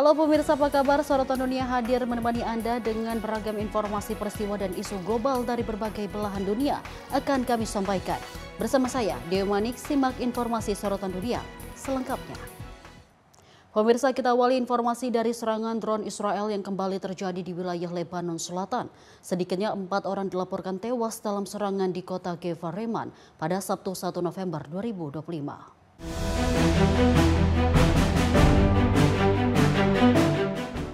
Halo pemirsa, apa kabar? Sorotan Dunia hadir menemani Anda dengan beragam informasi peristiwa dan isu global dari berbagai belahan dunia akan kami sampaikan. Bersama saya, Dewi Manik, simak informasi Sorotan Dunia selengkapnya. Pemirsa, kita awali informasi dari serangan drone Israel yang kembali terjadi di wilayah Lebanon Selatan. Sedikitnya 4 orang dilaporkan tewas dalam serangan di kota Gevareman pada Sabtu 1 November 2025.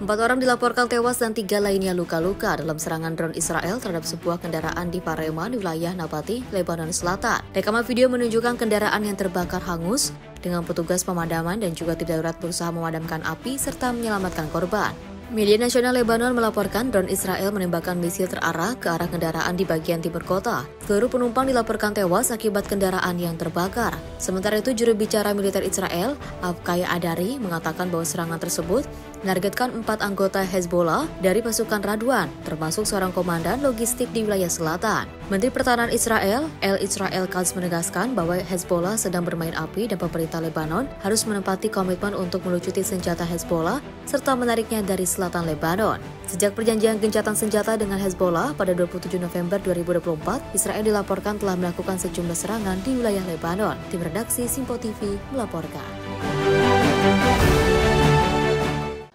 4 orang dilaporkan tewas dan 3 lainnya luka-luka dalam serangan drone Israel terhadap sebuah kendaraan di Pareman, wilayah Nabati, Lebanon Selatan. Rekaman video menunjukkan kendaraan yang terbakar hangus dengan petugas pemadaman dan juga tim darurat berusaha memadamkan api serta menyelamatkan korban. Media nasional Lebanon melaporkan drone Israel menembakkan misil terarah ke arah kendaraan di bagian timur kota. Seluruh penumpang dilaporkan tewas akibat kendaraan yang terbakar. Sementara itu, juru bicara militer Israel, Avkai Adari, mengatakan bahwa serangan tersebut menargetkan 4 anggota Hezbollah dari pasukan Radwan, termasuk seorang komandan logistik di wilayah selatan. Menteri Pertahanan Israel, Israel Katz, menegaskan bahwa Hezbollah sedang bermain api dan pemerintah Lebanon harus menempati komitmen untuk melucuti senjata Hezbollah serta menariknya dari selatan Lebanon. Sejak perjanjian gencatan senjata dengan Hezbollah pada 27 November 2024, Israel dilaporkan telah melakukan sejumlah serangan di wilayah Lebanon. Tim redaksi Simpo TV melaporkan.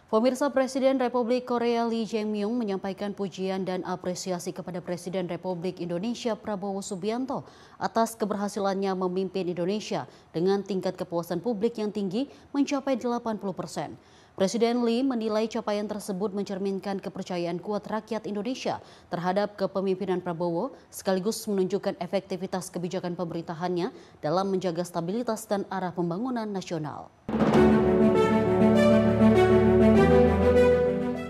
Pemirsa, Presiden Republik Korea Lee Jae-myung menyampaikan pujian dan apresiasi kepada Presiden Republik Indonesia Prabowo Subianto atas keberhasilannya memimpin Indonesia dengan tingkat kepuasan publik yang tinggi mencapai 80%. Presiden Lee menilai capaian tersebut mencerminkan kepercayaan kuat rakyat Indonesia terhadap kepemimpinan Prabowo, sekaligus menunjukkan efektivitas kebijakan pemerintahannya dalam menjaga stabilitas dan arah pembangunan nasional.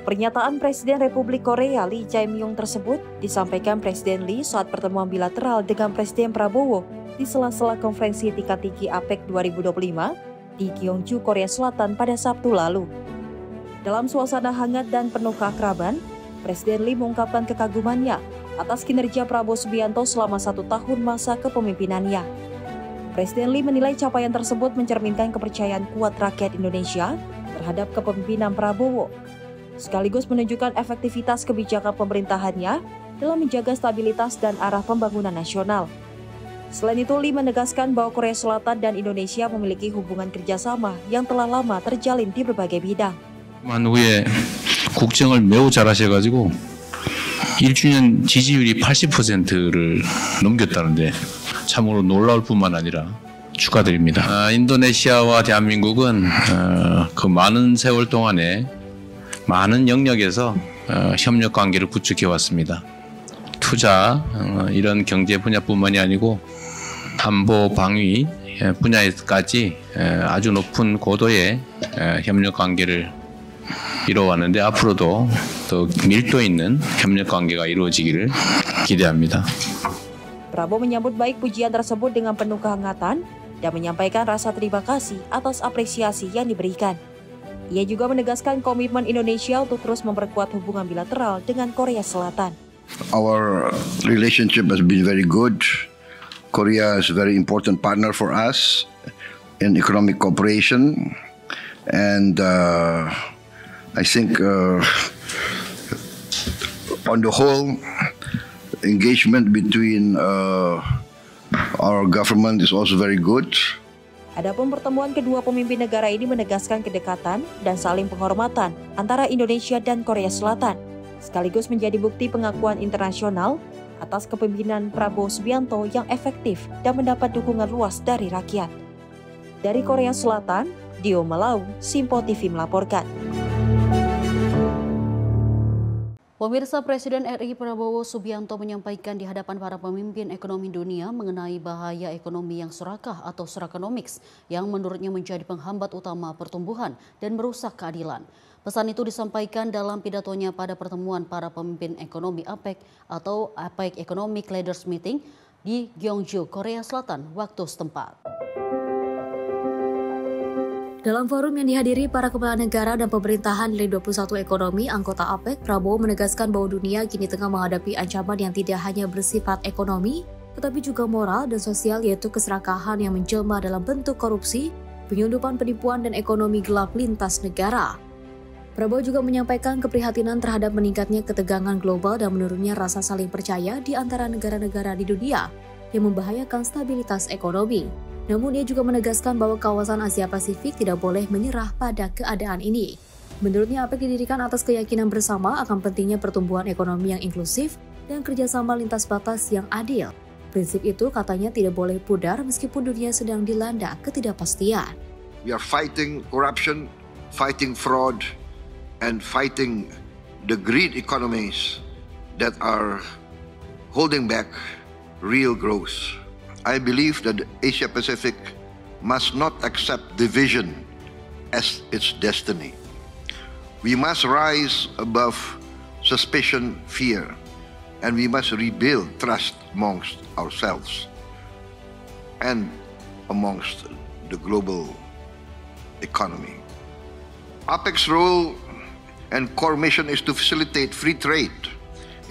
Pernyataan Presiden Republik Korea Lee Jae-myung tersebut disampaikan Presiden Lee saat pertemuan bilateral dengan Presiden Prabowo di sela-sela konferensi tingkat tinggi APEC 2025 di Gyeongju, Korea Selatan pada Sabtu lalu. Dalam suasana hangat dan penuh keakraban, Presiden Lee mengungkapkan kekagumannya atas kinerja Prabowo Subianto selama 1 tahun masa kepemimpinannya. Presiden Lee menilai capaian tersebut mencerminkan kepercayaan kuat rakyat Indonesia terhadap kepemimpinan Prabowo, sekaligus menunjukkan efektivitas kebijakan pemerintahannya dalam menjaga stabilitas dan arah pembangunan nasional. Selain itu, Lee menegaskan bahwa Korea Selatan dan Indonesia memiliki hubungan kerjasama yang telah lama terjalin di berbagai bidang. 후에 국정을 매우 잘하셔가지고 1주년 지지율이 80%를 넘겼다는데 참으로 놀라울 뿐만 아니라 축하드립니다. 인도네시아와 대한민국은 그 많은 세월 동안에 많은 영역에서 협력 관계를 구축해 왔습니다. 투자, 이런 경제 분야뿐만이 아니고 안보, 방위 분야에까지 아주 높은 고도의 협력 관계를 이뤄왔는데 앞으로도 더 밀도 있는 협력 관계가 이루어지기를 기대합니다. Prabowo menyambut baik pujian tersebut dengan penuh kehangatan dan menyampaikan rasa terima kasih atas apresiasi yang diberikan. Ia juga menegaskan komitmen Indonesia untuk terus memperkuat hubungan bilateral dengan Korea Selatan. Our relationship has been very good. Korea is a very important partner for us in economic cooperation, and I think on the whole, engagement between our government is also very good. Adapun pertemuan kedua pemimpin negara ini menegaskan kedekatan dan saling penghormatan antara Indonesia dan Korea Selatan, sekaligus menjadi bukti pengakuan internasional atas kepemimpinan Prabowo Subianto yang efektif dan mendapat dukungan luas dari rakyat. Dari Korea Selatan, Dio Malau, Simpo TV melaporkan. Pemirsa, Presiden RI Prabowo Subianto menyampaikan di hadapan para pemimpin ekonomi dunia mengenai bahaya ekonomi yang serakah atau serakonomics yang menurutnya menjadi penghambat utama pertumbuhan dan merusak keadilan. Pesan itu disampaikan dalam pidatonya pada pertemuan para pemimpin ekonomi APEC atau APEC Economic Leaders Meeting di Gyeongju, Korea Selatan waktu setempat. Dalam forum yang dihadiri para kepala negara dan pemerintahan nilai 21 ekonomi anggota APEC, Prabowo menegaskan bahwa dunia kini tengah menghadapi ancaman yang tidak hanya bersifat ekonomi, tetapi juga moral dan sosial, yaitu keserakahan yang menjelma dalam bentuk korupsi, penyelundupan, penipuan, dan ekonomi gelap lintas negara. Prabowo juga menyampaikan keprihatinan terhadap meningkatnya ketegangan global dan menurunnya rasa saling percaya di antara negara-negara di dunia yang membahayakan stabilitas ekonomi. Namun ia juga menegaskan bahwa kawasan Asia Pasifik tidak boleh menyerah pada keadaan ini. Menurutnya APEC didirikan atas keyakinan bersama akan pentingnya pertumbuhan ekonomi yang inklusif dan kerjasama lintas batas yang adil. Prinsip itu katanya tidak boleh pudar meskipun dunia sedang dilanda ketidakpastian. We are fighting corruption, fighting fraud, and fighting the greed economies that are holding back real growth. I believe that the Asia Pacific must not accept division as its destiny. We must rise above suspicion, fear, and we must rebuild trust amongst ourselves and amongst the global economy. APEC's role and core mission is to facilitate free trade,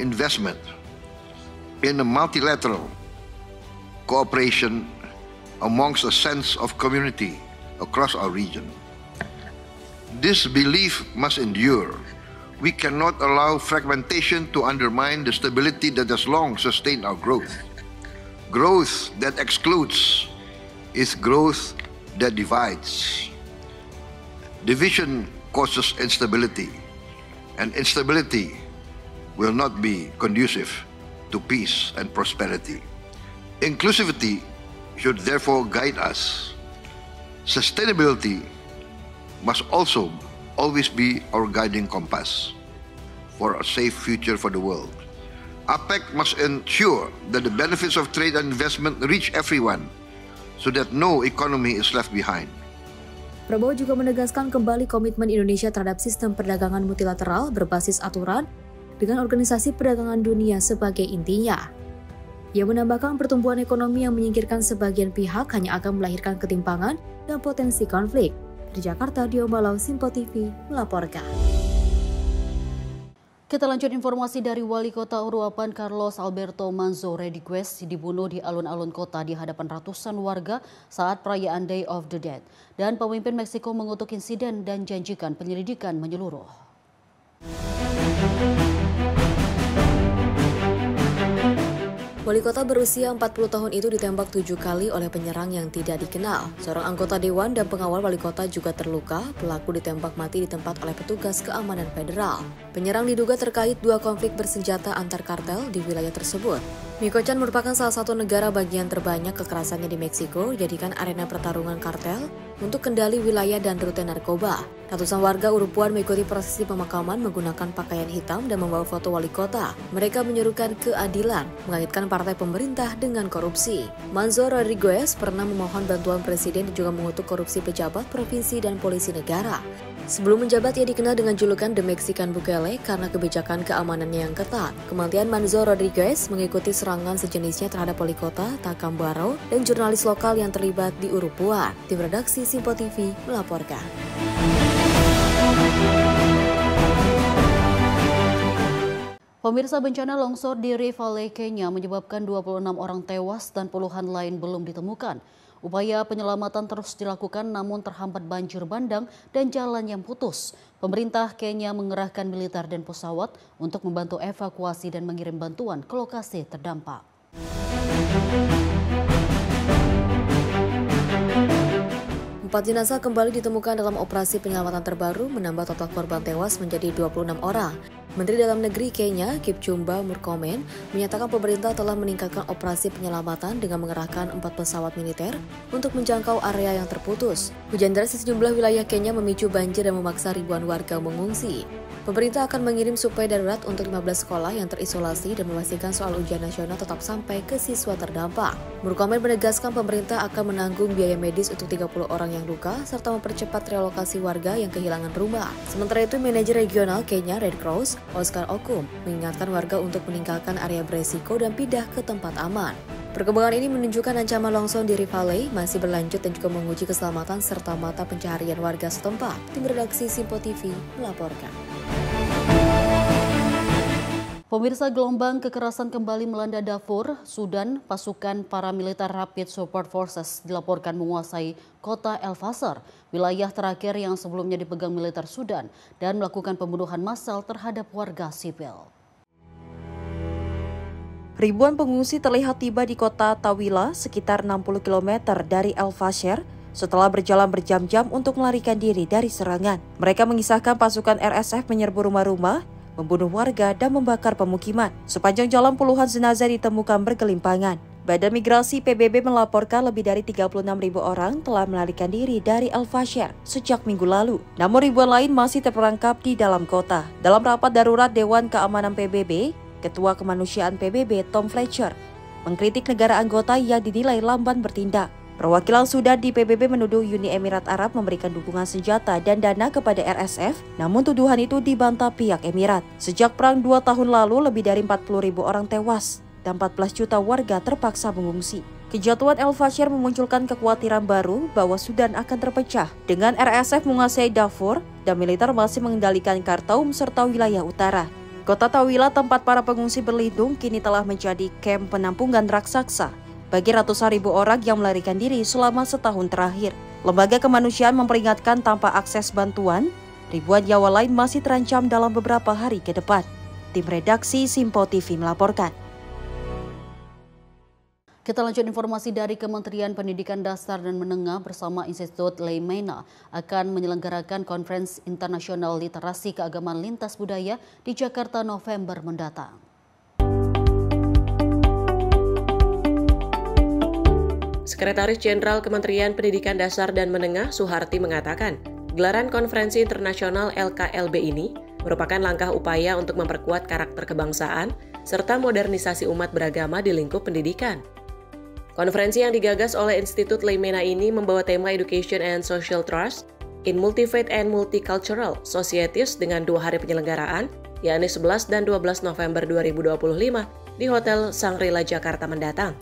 investment in a multilateral cooperation amongst a sense of community across our region. This belief must endure. We cannot allow fragmentation to undermine the stability that has long sustained our growth. Growth that excludes is growth that divides. Division causes instability, and instability will not be conducive to peace and prosperity. Inclusivity should therefore guide us. Sustainability must also always be our guiding compass for a safe future for the world. APEC must ensure that the benefits of trade and investment reach everyone so that no economy is left behind. Prabowo juga menegaskan kembali komitmen Indonesia terhadap sistem perdagangan multilateral berbasis aturan dengan Organisasi Perdagangan Dunia sebagai intinya. Ia menambahkan pertumbuhan ekonomi yang menyingkirkan sebagian pihak hanya akan melahirkan ketimpangan dan potensi konflik. Di Jakarta, Dio Malau, Simpo TV melaporkan. Kita lanjut informasi dari Wali Kota Uruapan Carlos Alberto Manzo Rodriguez dibunuh di alun-alun kota di hadapan ratusan warga saat perayaan Day of the Dead. Dan pemimpin Meksiko mengutuk insiden dan janjikan penyelidikan menyeluruh. Wali kota berusia 40 tahun itu ditembak 7 kali oleh penyerang yang tidak dikenal. Seorang anggota dewan dan pengawal wali kota juga terluka. Pelaku ditembak mati di tempat oleh petugas keamanan federal. Penyerang diduga terkait 2 konflik bersenjata antar kartel di wilayah tersebut. Michoacán merupakan salah satu negara bagian terbanyak kekerasannya di Meksiko, dijadikan arena pertarungan kartel untuk kendali wilayah dan rute narkoba. Ratusan warga Urupuan mengikuti prosesi pemakaman menggunakan pakaian hitam dan membawa foto wali kota. Mereka menyerukan keadilan, mengaitkan partai pemerintah dengan korupsi. Manzo Rodriguez pernah memohon bantuan presiden dan juga mengutuk korupsi pejabat provinsi dan polisi negara. Sebelum menjabat, ia dikenal dengan julukan The Mexican Bukele karena kebijakan keamanannya yang ketat. Kematian Manzo Rodriguez mengikuti serangan sejenisnya terhadap wali kota Tacambaro dan jurnalis lokal yang terlibat di Urupuan. Tim redaksi Simpo TV melaporkan. Pemirsa, bencana longsor di Rift Valley, Kenya menyebabkan 26 orang tewas dan puluhan lain belum ditemukan. Upaya penyelamatan terus dilakukan namun terhambat banjir bandang dan jalan yang putus. Pemerintah Kenya mengerahkan militer dan pesawat untuk membantu evakuasi dan mengirim bantuan ke lokasi terdampak. Empat jenazah kembali ditemukan dalam operasi penyelamatan terbaru, menambah total korban tewas menjadi 26 orang. Menteri Dalam Negeri Kenya, Kipchumba Murkomen, menyatakan pemerintah telah meningkatkan operasi penyelamatan dengan mengerahkan 4 pesawat militer untuk menjangkau area yang terputus. Hujan deras di sejumlah wilayah Kenya memicu banjir dan memaksa ribuan warga mengungsi. Pemerintah akan mengirim suplai darurat untuk 15 sekolah yang terisolasi dan memastikan soal ujian nasional tetap sampai ke siswa terdampak. Murkomen menegaskan pemerintah akan menanggung biaya medis untuk 30 orang yang luka serta mempercepat relokasi warga yang kehilangan rumah. Sementara itu, manajer regional Kenya Red Cross, Oscar Okum, mengingatkan warga untuk meninggalkan area beresiko dan pindah ke tempat aman. Perkembangan ini menunjukkan ancaman longsor di Rift Valley masih berlanjut dan juga menguji keselamatan serta mata pencaharian warga setempat. Tim redaksi Simpo TV melaporkan. Pemirsa, gelombang kekerasan kembali melanda Darfur, Sudan. Pasukan paramiliter Rapid Support Forces dilaporkan menguasai kota El Fasher, wilayah terakhir yang sebelumnya dipegang militer Sudan, dan melakukan pembunuhan massal terhadap warga sipil. Ribuan pengungsi terlihat tiba di kota Tawila, sekitar 60 km dari El Fasher, setelah berjalan berjam-jam untuk melarikan diri dari serangan. Mereka mengisahkan pasukan RSF menyerbu rumah-rumah, membunuh warga dan membakar pemukiman. Sepanjang jalan puluhan jenazah ditemukan bergelimpangan. Badan Migrasi PBB melaporkan lebih dari 36.000 orang telah melarikan diri dari El Fasher sejak minggu lalu. Namun ribuan lain masih terperangkap di dalam kota. Dalam rapat darurat Dewan Keamanan PBB, Ketua Kemanusiaan PBB Tom Fletcher mengkritik negara anggota yang dinilai lamban bertindak. Perwakilan Sudan di PBB menuduh Uni Emirat Arab memberikan dukungan senjata dan dana kepada RSF, namun tuduhan itu dibantah pihak Emirat. Sejak perang 2 tahun lalu, lebih dari 40.000 orang tewas dan 14 juta warga terpaksa mengungsi. Kejatuhan El Fasher memunculkan kekhawatiran baru bahwa Sudan akan terpecah dengan RSF menguasai Darfur dan militer masih mengendalikan Khartoum serta wilayah utara. Kota Tawila, tempat para pengungsi berlindung, kini telah menjadi kamp penampungan raksasa bagi ratusan ribu orang yang melarikan diri selama setahun terakhir. Lembaga kemanusiaan memperingatkan tanpa akses bantuan, ribuan nyawa lain masih terancam dalam beberapa hari ke depan. Tim redaksi Simpo TV melaporkan. Kita lanjut informasi dari Kementerian Pendidikan Dasar dan Menengah bersama Institut Leimena akan menyelenggarakan Konferensi Internasional Literasi Keagamaan Lintas Budaya di Jakarta November mendatang. Sekretaris Jenderal Kementerian Pendidikan Dasar dan Menengah Suharti mengatakan, gelaran konferensi internasional LKLB ini merupakan langkah upaya untuk memperkuat karakter kebangsaan serta modernisasi umat beragama di lingkup pendidikan. Konferensi yang digagas oleh Institut Leimena ini membawa tema Education and Social Trust in Multi-Faith and Multicultural Societies dengan 2 hari penyelenggaraan, yakni 11 dan 12 November 2025 di Hotel Shangri-La Jakarta mendatang.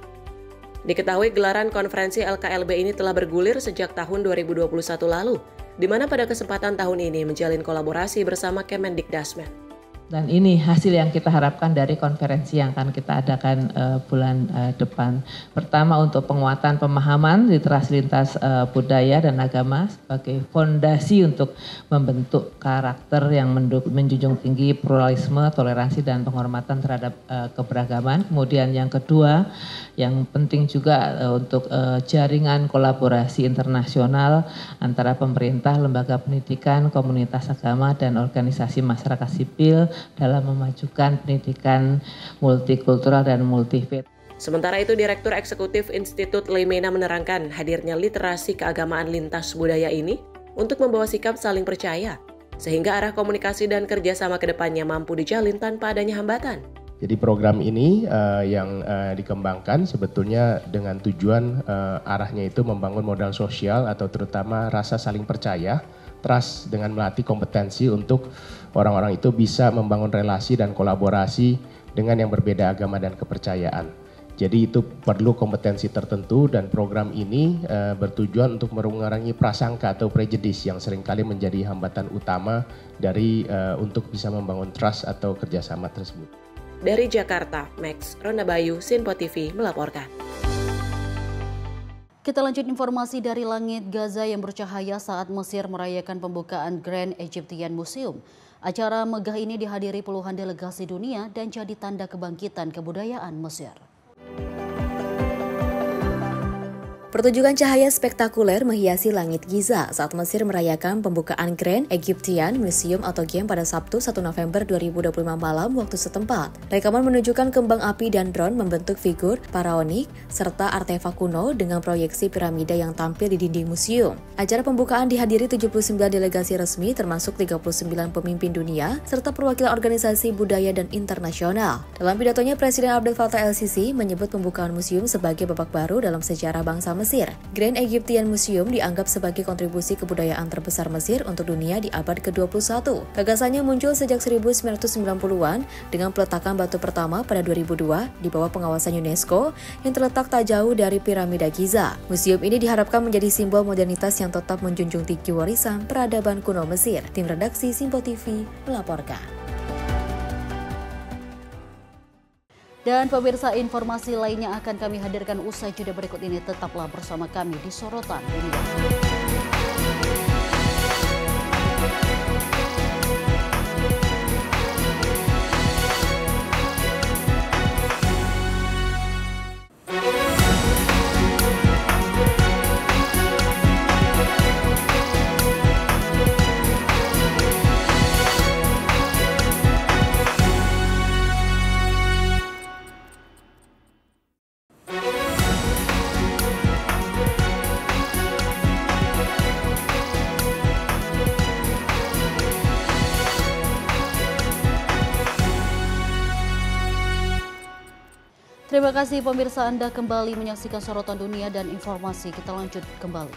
Diketahui gelaran konferensi LKLB ini telah bergulir sejak tahun 2021 lalu, di mana pada kesempatan tahun ini menjalin kolaborasi bersama Kemendikdasmen. Dan ini hasil yang kita harapkan dari konferensi yang akan kita adakan bulan depan. Pertama, untuk penguatan pemahaman literasi lintas budaya dan agama sebagai fondasi untuk membentuk karakter yang menjunjung tinggi pluralisme, toleransi, dan penghormatan terhadap keberagaman. Kemudian yang kedua, yang penting juga untuk jaringan kolaborasi internasional antara pemerintah, lembaga pendidikan, komunitas agama, dan organisasi masyarakat sipil dalam memajukan pendidikan multikultural dan multi-faith. Sementara itu, Direktur Eksekutif Institut Leimena menerangkan hadirnya literasi keagamaan lintas budaya ini untuk membawa sikap saling percaya, sehingga arah komunikasi dan kerjasama ke depannya mampu dijalin tanpa adanya hambatan. Jadi program ini yang dikembangkan sebetulnya dengan tujuan arahnya itu membangun modal sosial atau terutama rasa saling percaya, trust, dengan melatih kompetensi untuk orang-orang itu bisa membangun relasi dan kolaborasi dengan yang berbeda agama dan kepercayaan. Jadi itu perlu kompetensi tertentu dan program ini bertujuan untuk mengurangi prasangka atau prejudice yang seringkali menjadi hambatan utama dari untuk bisa membangun trust atau kerjasama tersebut. Dari Jakarta, Max Rondabayu, Simpo TV melaporkan. Kita lanjut informasi dari langit Gaza yang bercahaya saat Mesir merayakan pembukaan Grand Egyptian Museum. Acara megah ini dihadiri puluhan delegasi dunia dan jadi tanda kebangkitan kebudayaan Mesir. Pertunjukan cahaya spektakuler menghiasi langit Giza saat Mesir merayakan pembukaan Grand Egyptian Museum atau GEM pada Sabtu 1 November 2025 malam waktu setempat. Rekaman menunjukkan kembang api dan drone membentuk figur faraonik serta artefak kuno dengan proyeksi piramida yang tampil di dinding museum. Acara pembukaan dihadiri 79 delegasi resmi termasuk 39 pemimpin dunia serta perwakilan organisasi budaya dan internasional. Dalam pidatonya, Presiden Abdel Fattah el-Sisi menyebut pembukaan museum sebagai babak baru dalam sejarah bangsa Mesir. Grand Egyptian Museum dianggap sebagai kontribusi kebudayaan terbesar Mesir untuk dunia di abad ke-21. Gagasannya muncul sejak 1990-an dengan peletakan batu pertama pada 2002 di bawah pengawasan UNESCO yang terletak tak jauh dari piramida Giza. Museum ini diharapkan menjadi simbol modernitas yang tetap menjunjung tinggi warisan peradaban kuno Mesir. Tim redaksi Simpo TV melaporkan. Dan pemirsa, informasi lainnya akan kami hadirkan usai jeda berikut ini. Tetaplah bersama kami di Sorotan Dunia. Terima kasih pemirsa, Anda kembali menyaksikan Sorotan Dunia dan informasi. Kita lanjut kembali.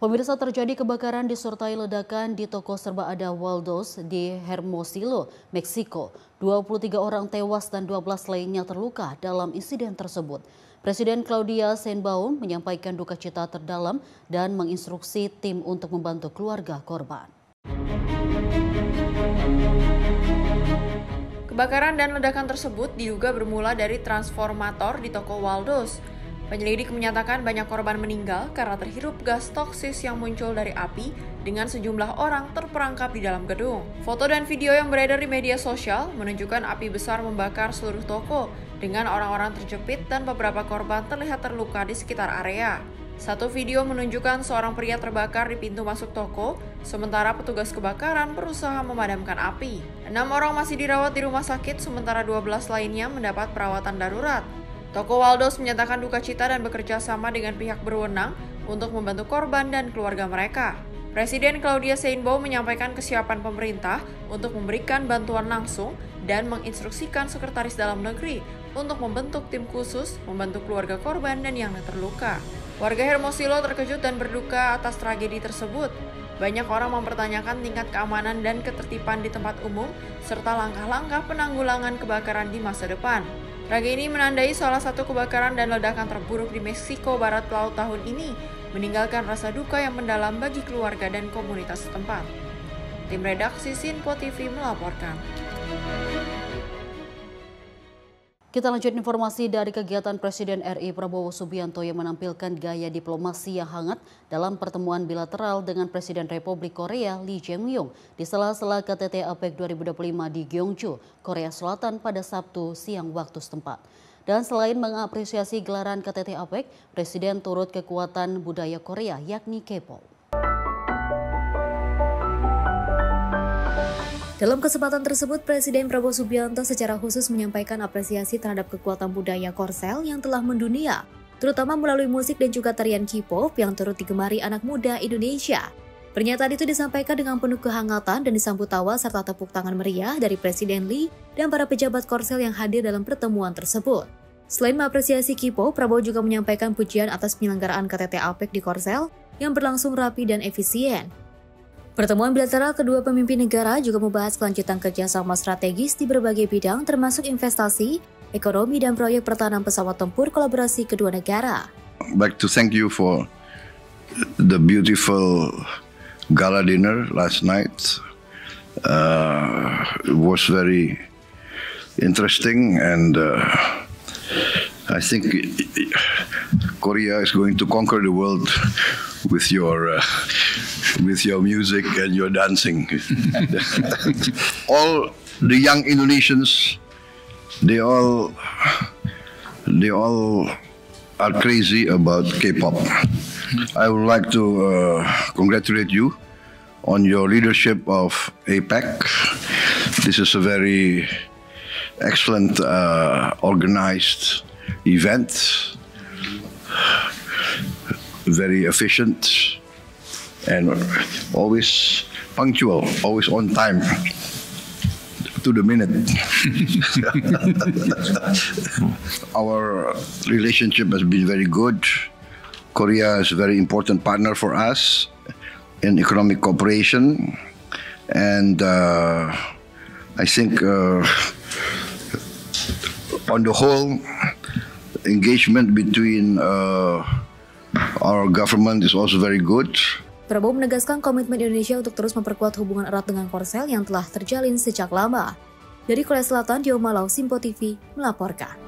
Pemirsa, terjadi kebakaran disertai ledakan di toko serba ada Waldos di Hermosillo, Meksiko. 23 orang tewas dan 12 lainnya terluka dalam insiden tersebut. Presiden Claudia Sheinbaum menyampaikan duka cita terdalam dan menginstruksi tim untuk membantu keluarga korban. Kebakaran dan ledakan tersebut diduga bermula dari transformator di toko Waldos. Penyelidik menyatakan banyak korban meninggal karena terhirup gas toksis yang muncul dari api dengan sejumlah orang terperangkap di dalam gedung. Foto dan video yang beredar di media sosial menunjukkan api besar membakar seluruh toko dengan orang-orang terjepit dan beberapa korban terlihat terluka di sekitar area. Satu video menunjukkan seorang pria terbakar di pintu masuk toko, sementara petugas kebakaran berusaha memadamkan api. 6 orang masih dirawat di rumah sakit, sementara 12 lainnya mendapat perawatan darurat. Toko Waldos menyatakan duka cita dan bekerja sama dengan pihak berwenang untuk membantu korban dan keluarga mereka. Presiden Claudia Sheinbaum menyampaikan kesiapan pemerintah untuk memberikan bantuan langsung dan menginstruksikan Sekretaris Dalam Negeri untuk membentuk tim khusus membantu keluarga korban dan yang terluka. Warga Hermosillo terkejut dan berduka atas tragedi tersebut. Banyak orang mempertanyakan tingkat keamanan dan ketertiban di tempat umum, serta langkah-langkah penanggulangan kebakaran di masa depan. Tragedi ini menandai salah satu kebakaran dan ledakan terburuk di Meksiko Barat Laut tahun ini, meninggalkan rasa duka yang mendalam bagi keluarga dan komunitas setempat. Tim redaksi Sinpo TV melaporkan. Kita lanjut informasi dari kegiatan Presiden RI Prabowo Subianto yang menampilkan gaya diplomasi yang hangat dalam pertemuan bilateral dengan Presiden Republik Korea Lee Jae-myung di sela-sela KTT APEC 2025 di Gyeongju, Korea Selatan pada Sabtu siang waktu setempat. Dan selain mengapresiasi gelaran KTT APEC, Presiden turut kekuatan budaya Korea yakni K-pop. Dalam kesempatan tersebut, Presiden Prabowo Subianto secara khusus menyampaikan apresiasi terhadap kekuatan budaya Korsel yang telah mendunia, terutama melalui musik dan juga tarian K-pop yang turut digemari anak muda Indonesia. Pernyataan itu disampaikan dengan penuh kehangatan dan disambut tawa serta tepuk tangan meriah dari Presiden Lee dan para pejabat Korsel yang hadir dalam pertemuan tersebut. Selain mengapresiasi K-pop, Prabowo juga menyampaikan pujian atas penyelenggaraan KTT APEC di Korsel yang berlangsung rapi dan efisien. Pertemuan bilateral kedua pemimpin negara juga membahas kelanjutan kerjasama strategis di berbagai bidang termasuk investasi, ekonomi, dan proyek pertahanan pesawat tempur kolaborasi kedua negara. Back to thank you for the beautiful gala dinner last night. It was very interesting and I think Korea is going to conquer the world with your music and your dancing. All the young Indonesians, they all are crazy about K-pop. I would like to congratulate you on your leadership of APEC. This is a very excellent organized event, very efficient and always punctual, always on time, to the minute. Our relationship has been very good. Korea is a very important partner for us in economic cooperation, and I think on the whole, engagement between our government is also very good. Prabowo menegaskan komitmen Indonesia untuk terus memperkuat hubungan erat dengan Korsel yang telah terjalin sejak lama. Dari Korea Selatan, Dio Malau, Simpo TV melaporkan.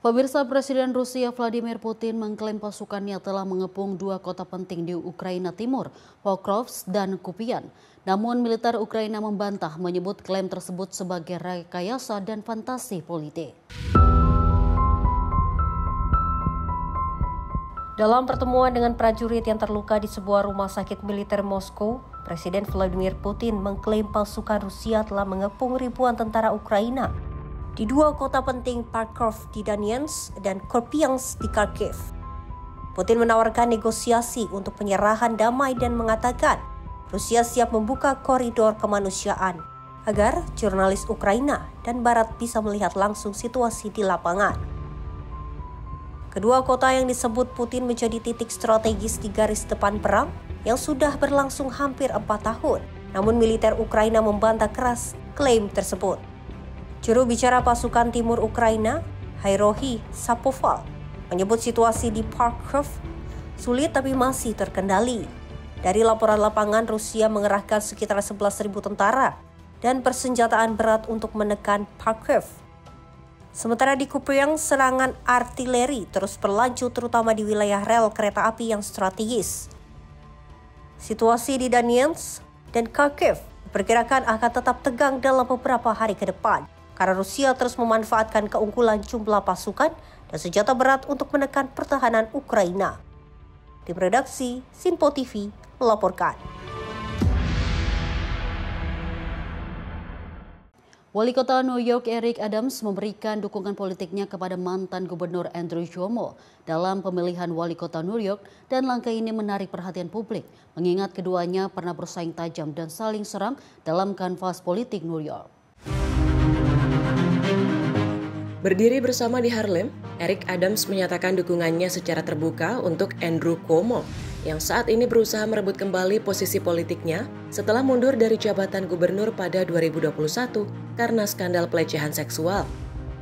Pemirsa, Presiden Rusia Vladimir Putin mengklaim pasukannya telah mengepung 2 kota penting di Ukraina Timur, Pokrovsk dan Kupian. Namun militer Ukraina membantah, menyebut klaim tersebut sebagai rekayasa dan fantasi politik. Dalam pertemuan dengan prajurit yang terluka di sebuah rumah sakit militer Moskow, Presiden Vladimir Putin mengklaim pasukan Rusia telah mengepung ribuan tentara Ukraina di 2 kota penting, Kharkov di Donetsk dan Kupiansk di Kharkiv. Putin menawarkan negosiasi untuk penyerahan damai dan mengatakan Rusia siap membuka koridor kemanusiaan agar jurnalis Ukraina dan Barat bisa melihat langsung situasi di lapangan. Kedua kota yang disebut Putin menjadi titik strategis di garis depan perang yang sudah berlangsung hampir 4 tahun. Namun militer Ukraina membantah keras klaim tersebut. Juru bicara pasukan timur Ukraina, Hayrohi Sapoval, menyebut situasi di Kharkov sulit tapi masih terkendali. Dari laporan lapangan, Rusia mengerahkan sekitar 11.000 tentara dan persenjataan berat untuk menekan Kharkov. Sementara di Kupiansk, serangan artileri terus berlanjut terutama di wilayah rel kereta api yang strategis. Situasi di Donetsk dan Kharkiv diperkirakan akan tetap tegang dalam beberapa hari ke depan, karena Rusia terus memanfaatkan keunggulan jumlah pasukan dan senjata berat untuk menekan pertahanan Ukraina. Tim redaksi Simpo TV melaporkan. Wali Kota New York Eric Adams memberikan dukungan politiknya kepada mantan Gubernur Andrew Cuomo dalam pemilihan Wali Kota New York, dan langkah ini menarik perhatian publik mengingat keduanya pernah bersaing tajam dan saling serang dalam kanvas politik New York. Berdiri bersama di Harlem, Eric Adams menyatakan dukungannya secara terbuka untuk Andrew Cuomo yang saat ini berusaha merebut kembali posisi politiknya setelah mundur dari jabatan gubernur pada 2021 karena skandal pelecehan seksual.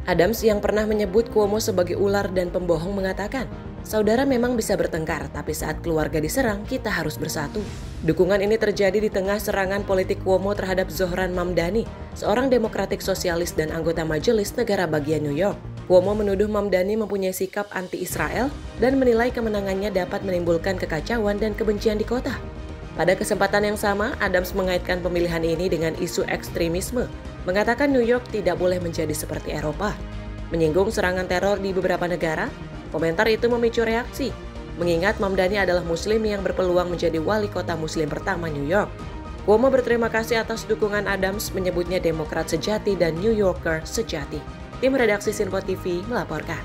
Adams yang pernah menyebut Cuomo sebagai ular dan pembohong mengatakan, "Saudara memang bisa bertengkar, tapi saat keluarga diserang, kita harus bersatu." Dukungan ini terjadi di tengah serangan politik Cuomo terhadap Zohran Mamdani, seorang demokratik sosialis dan anggota Majelis Negara Bagian New York. Cuomo menuduh Mamdani mempunyai sikap anti-Israel dan menilai kemenangannya dapat menimbulkan kekacauan dan kebencian di kota. Pada kesempatan yang sama, Adams mengaitkan pemilihan ini dengan isu ekstremisme, mengatakan New York tidak boleh menjadi seperti Eropa. Menyinggung serangan teror di beberapa negara, komentar itu memicu reaksi, mengingat Mamdani adalah Muslim yang berpeluang menjadi wali kota Muslim pertama New York. Cuomo berterima kasih atas dukungan Adams, menyebutnya Demokrat sejati dan New Yorker sejati. Tim redaksi Simpo TV melaporkan.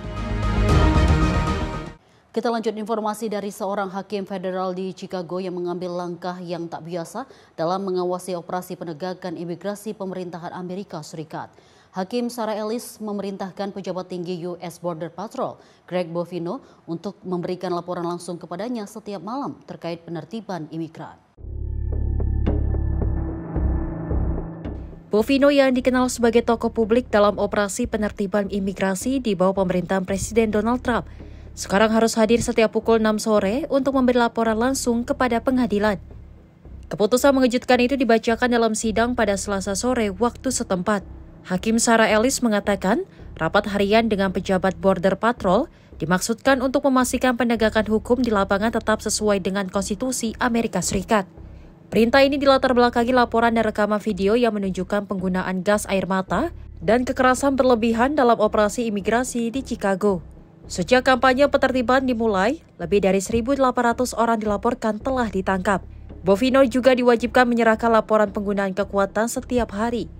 Kita lanjut informasi dari seorang hakim federal di Chicago yang mengambil langkah yang tak biasa dalam mengawasi operasi penegakan imigrasi pemerintahan Amerika Serikat. Hakim Sarah Ellis memerintahkan pejabat tinggi US Border Patrol, Greg Bovino, untuk memberikan laporan langsung kepadanya setiap malam terkait penertiban imigran. Bovino yang dikenal sebagai tokoh publik dalam operasi penertiban imigrasi di bawah pemerintahan Presiden Donald Trump, sekarang harus hadir setiap pukul 6 sore untuk memberi laporan langsung kepada pengadilan. Keputusan mengejutkan itu dibacakan dalam sidang pada Selasa sore waktu setempat. Hakim Sarah Ellis mengatakan, rapat harian dengan pejabat Border Patrol dimaksudkan untuk memastikan penegakan hukum di lapangan tetap sesuai dengan konstitusi Amerika Serikat. Perintah ini dilatar belakangi laporan dan rekaman video yang menunjukkan penggunaan gas air mata dan kekerasan berlebihan dalam operasi imigrasi di Chicago. Sejak kampanye penertiban dimulai, lebih dari 1.800 orang dilaporkan telah ditangkap. Bovino juga diwajibkan menyerahkan laporan penggunaan kekuatan setiap hari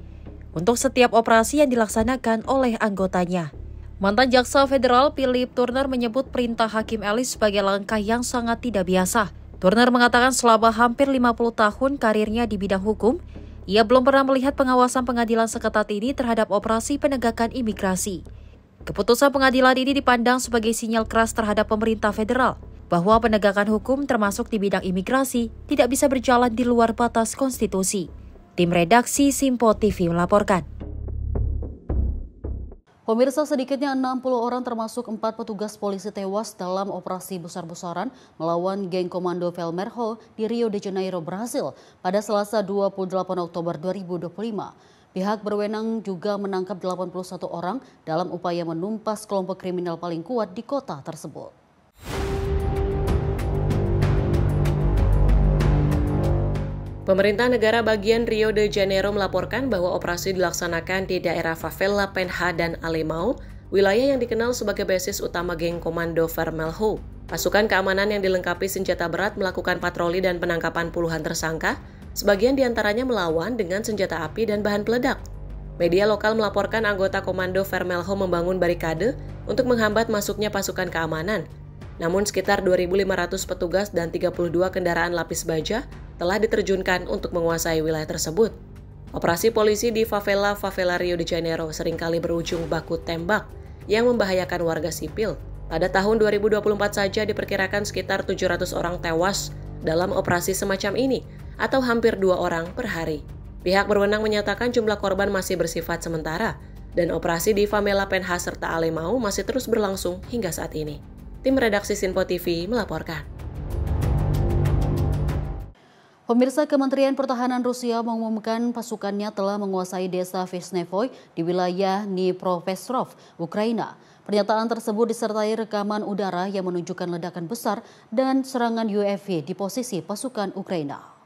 untuk setiap operasi yang dilaksanakan oleh anggotanya. Mantan jaksa federal Philip Turner menyebut perintah Hakim Ellis sebagai langkah yang sangat tidak biasa. Turner mengatakan selama hampir 50 tahun karirnya di bidang hukum, ia belum pernah melihat pengawasan pengadilan seketat ini terhadap operasi penegakan imigrasi. Keputusan pengadilan ini dipandang sebagai sinyal keras terhadap pemerintah federal bahwa penegakan hukum termasuk di bidang imigrasi tidak bisa berjalan di luar batas konstitusi. Tim redaksi Simpo TV melaporkan. Pemirsa, sedikitnya 60 orang termasuk 4 petugas polisi tewas dalam operasi besar-besaran melawan geng komando Velmerho di Rio de Janeiro, Brasil pada Selasa 28 Oktober 2025. Pihak berwenang juga menangkap 81 orang dalam upaya menumpas kelompok kriminal paling kuat di kota tersebut. Pemerintah negara bagian Rio de Janeiro melaporkan bahwa operasi dilaksanakan di daerah Favela Penha dan Alemão, wilayah yang dikenal sebagai basis utama geng komando Velmerho. Pasukan keamanan yang dilengkapi senjata berat melakukan patroli dan penangkapan puluhan tersangka, sebagian diantaranya melawan dengan senjata api dan bahan peledak. Media lokal melaporkan anggota komando Velmerho membangun barikade untuk menghambat masuknya pasukan keamanan. Namun sekitar 2.500 petugas dan 32 kendaraan lapis baja telah diterjunkan untuk menguasai wilayah tersebut. Operasi polisi di favela Rio de Janeiro seringkali berujung baku tembak yang membahayakan warga sipil. Pada tahun 2024 saja diperkirakan sekitar 700 orang tewas dalam operasi semacam ini, atau hampir 2 orang per hari. Pihak berwenang menyatakan jumlah korban masih bersifat sementara, dan operasi di Favela Penha serta Alemão masih terus berlangsung hingga saat ini. Tim redaksi Sinpo TV melaporkan. Pemirsa, Kementerian Pertahanan Rusia mengumumkan pasukannya telah menguasai desa Visnevoy di wilayah Dnipropetrovsk, Ukraina. Pernyataan tersebut disertai rekaman udara yang menunjukkan ledakan besar dan serangan UAV di posisi pasukan Ukraina.